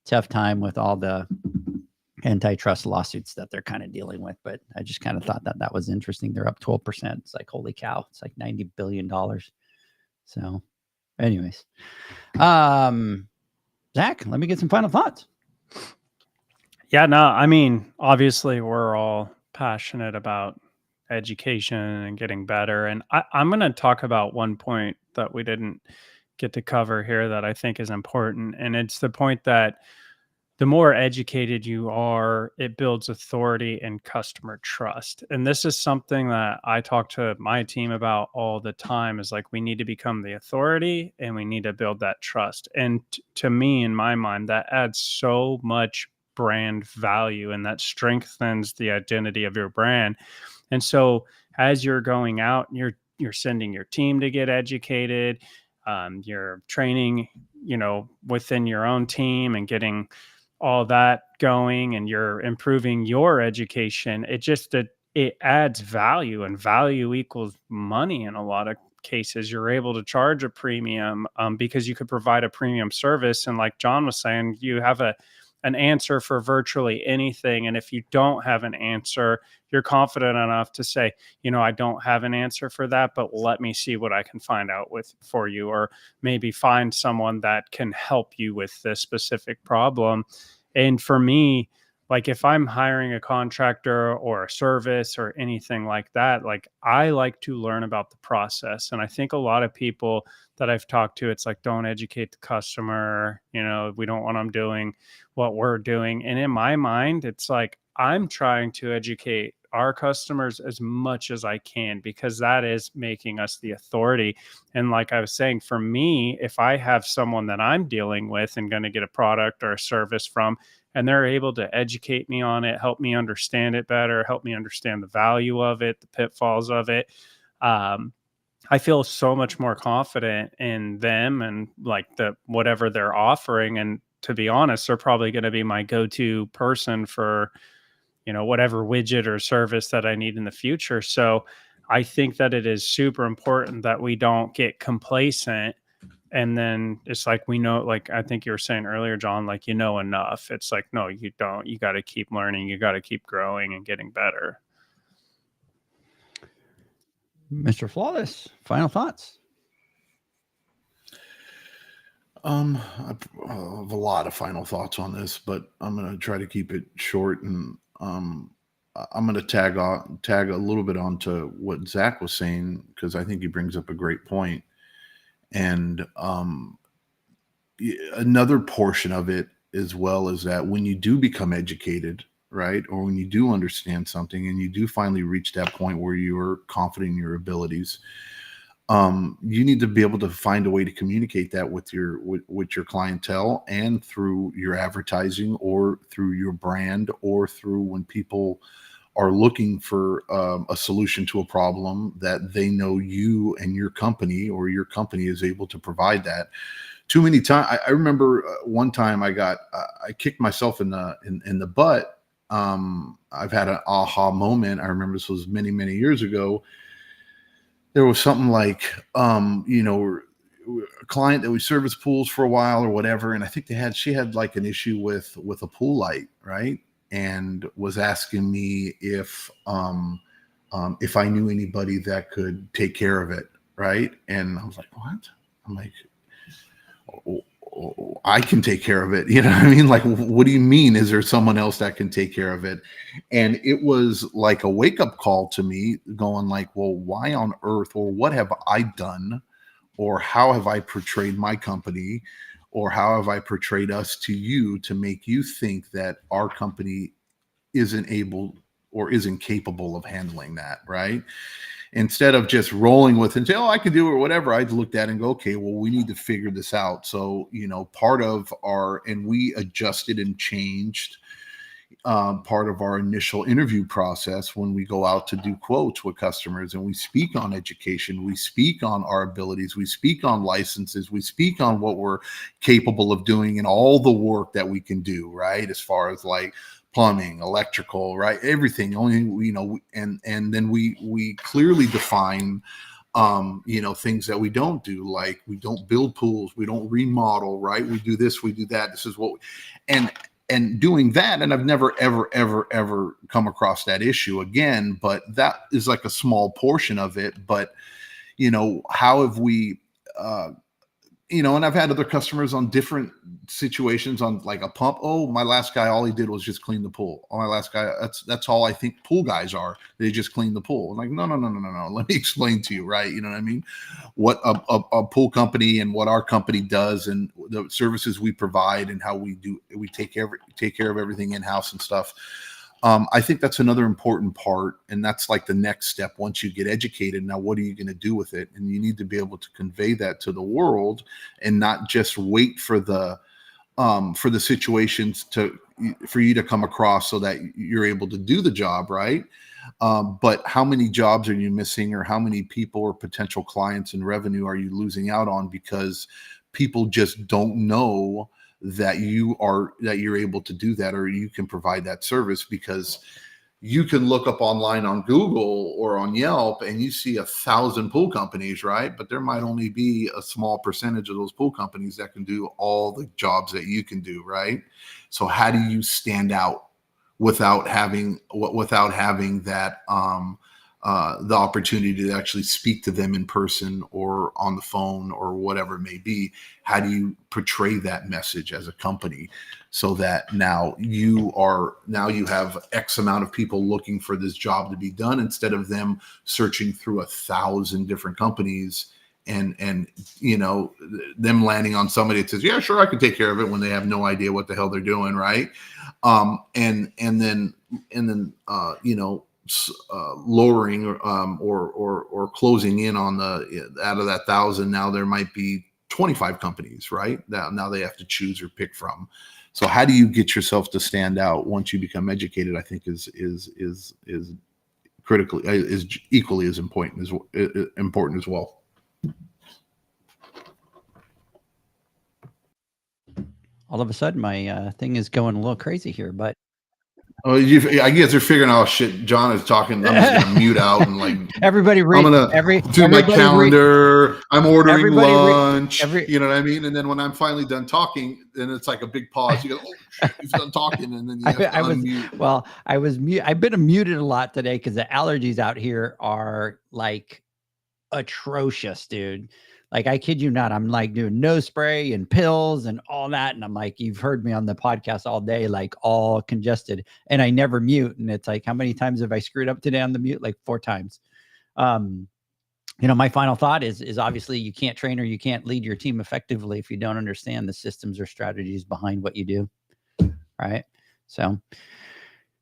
tough time with all the antitrust lawsuits that they're kind of dealing with. But I just kind of thought that was interesting. They're up 12%. It's like, holy cow. It's like $90 billion. So anyways, Zach, let me get some final thoughts. Yeah, no, I mean, obviously we're all passionate about education and getting better. And I'm going to talk about one point that we didn't get to cover here that I think is important. And it's the point that the more educated you are, it builds authority and customer trust. And this is something that I talk to my team about all the time, is like, we need to become the authority and we need to build that trust. And to me, in my mind, that adds so much brand value and that strengthens the identity of your brand. And so as you're going out, you're sending your team to get educated, you're training, within your own team and getting all that going, and you're improving your education. It adds value, and value equals money. In a lot of cases, you're able to charge a premium because you could provide a premium service. And like John was saying, you have a an answer for virtually anything. And if you don't have an answer, you're confident enough to say, I don't have an answer for that, but let me see what I can find out for you, or maybe find someone that can help you with this specific problem. And for me, like if I'm hiring a contractor or a service or anything like that, like I like to learn about the process. And I think a lot of people that I've talked to, it's like, don't educate the customer. We don't want them doing what we're doing. And in my mind, it's like, I'm trying to educate our customers as much as I can, because that is making us the authority. And like I was saying, for me, if I have someone that I'm dealing with and going to get a product or a service from, and they're able to educate me on it, help me understand it better, help me understand the value of it, the pitfalls of it, I feel so much more confident in them and like whatever they're offering. And to be honest, they're probably going to be my go-to person for, whatever widget or service that I need in the future. So I think that it is super important that we don't get complacent. And then it's like, we know, like I think you were saying earlier, John, like, enough. It's like, no, you don't. You got to keep learning. You got to keep growing and getting better. Mr. Flawless, final thoughts? I have a lot of final thoughts on this, but I'm going to try to keep it short. And I'm going to tag a little bit onto what Zach was saying, because I think he brings up a great point. And another portion of it as well is that when you do become educated, right, or when you do understand something and you do finally reach that point where you're confident in your abilities, you need to be able to find a way to communicate that with your clientele, and through your advertising, or through your brand, or through when people are looking for a solution to a problem, that they know you and your company, or your company is able to provide that. Too many times, I remember one time I kicked myself in the butt. I've had an aha moment. I remember this was many, many years ago. There was something like, a client that we service pools for a while or whatever. And I think she had like an issue with a pool light, right? And was asking me if I knew anybody that could take care of it, right? And I was like, what? I'm like, I can take care of it. You know what I mean? Like, what do you mean? Is there someone else that can take care of it? And it was like a wake-up call to me, going like, well, why on earth, or what have I done, or how have I portrayed my company, or how have I portrayed us to you to make you think that our company isn't able or isn't capable of handling that, right? Instead of just rolling with it and say, oh, I can do it or whatever, I'd looked at it and go, okay, well, we need to figure this out. So, part of and we adjusted and changed part of our initial interview process when we go out to do quotes with customers, and we speak on education, we speak on our abilities, we speak on licenses, we speak on what we're capable of doing and all the work that we can do, right? As far as like plumbing, electrical, right? Everything. Only, and then we clearly define things that we don't do, like we don't build pools, we don't remodel, right? We do this, we do that. This is what and doing that, and I've never ever come across that issue again, but that is like a small portion of it. But how have we and I've had other customers on different situations on like a pump. Oh, my last guy, all he did was just clean the pool. Oh, my last guy, that's all I think pool guys are. They just clean the pool. I'm like, no. Let me explain to you, right? You know what I mean? What a pool company and what our company does, and the services we provide, and how we take care of everything in-house and stuff. I think that's another important part, and that's like the next step. Once you get educated, now what are you going to do with it? And you need to be able to convey that to the world, and not just wait for the situations for you to come across so that you're able to do the job, right? But how many jobs are you missing, or how many people or potential clients and revenue are you losing out on because people just don't know that you're able to do that, or you can provide that service? Because you can look up online on Google or on Yelp and you see 1,000 pool companies, right? But there might only be a small percentage of those pool companies that can do all the jobs that you can do, right? So how do you stand out without having that the opportunity to actually speak to them in person or on the phone or whatever it may be? How do you portray that message as a company so that now you have X amount of people looking for this job to be done instead of them searching through 1,000 different companies and you know, them landing on somebody that says, yeah, sure, I could take care of it, when they have no idea what the hell they're doing, right? And then you know, lowering or closing in on out of that 1,000, now there might be 25 companies, right? Now they have to choose or pick from. So how do you get yourself to stand out once you become educated? I think is critically is equally as important as well. All of a sudden, my thing is going a little crazy here, but Oh, I guess they're figuring out, shit, John is talking. I'm just gonna mute out and like everybody read. I'm gonna do my calendar. I'm ordering lunch. You know what I mean? And then when I'm finally done talking, then it's like a big pause. You go, oh shit, he's done talking, and then you have to unmute. I've been muted a lot today because the allergies out here are like atrocious, dude. Like, I kid you not, I'm like doing nose spray and pills and all that. And I'm like, you've heard me on the podcast all day, like all congested, and I never mute. And it's like, how many times have I screwed up today on the mute? Like 4 times. You know, my final thought is obviously you can't train or you can't lead your team effectively if you don't understand the systems or strategies behind what you do. Right. So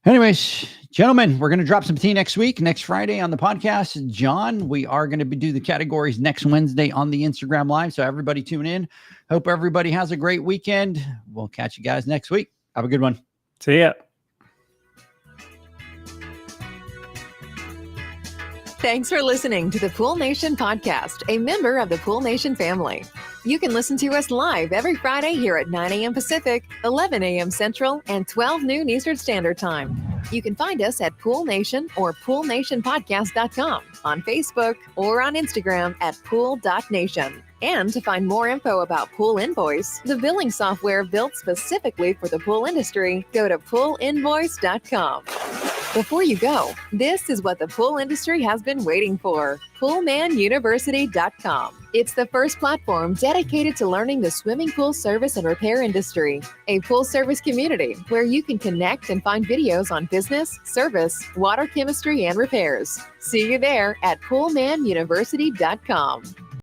anyways, gentlemen, we're going to drop some tea next week, next Friday on the podcast. John, we are going to do the categories next Wednesday on the Instagram Live. So everybody tune in. Hope everybody has a great weekend. We'll catch you guys next week. Have a good one. See ya. Thanks for listening to the Pool Nation podcast, a member of the Pool Nation family. You can listen to us live every Friday here at 9 a.m. Pacific, 11 a.m. Central, and 12 noon Eastern Standard Time. You can find us at Pool Nation or poolnationpodcast.com, on Facebook, or on Instagram at pool.nation. And to find more info about Pool Invoice, the billing software built specifically for the pool industry, go to poolinvoice.com. Before you go, this is what the pool industry has been waiting for. PoolmanUniversity.com. It's the first platform dedicated to learning the swimming pool service and repair industry, a full service community where you can connect and find videos on business, service, water chemistry, and repairs. See you there at PoolmanUniversity.com.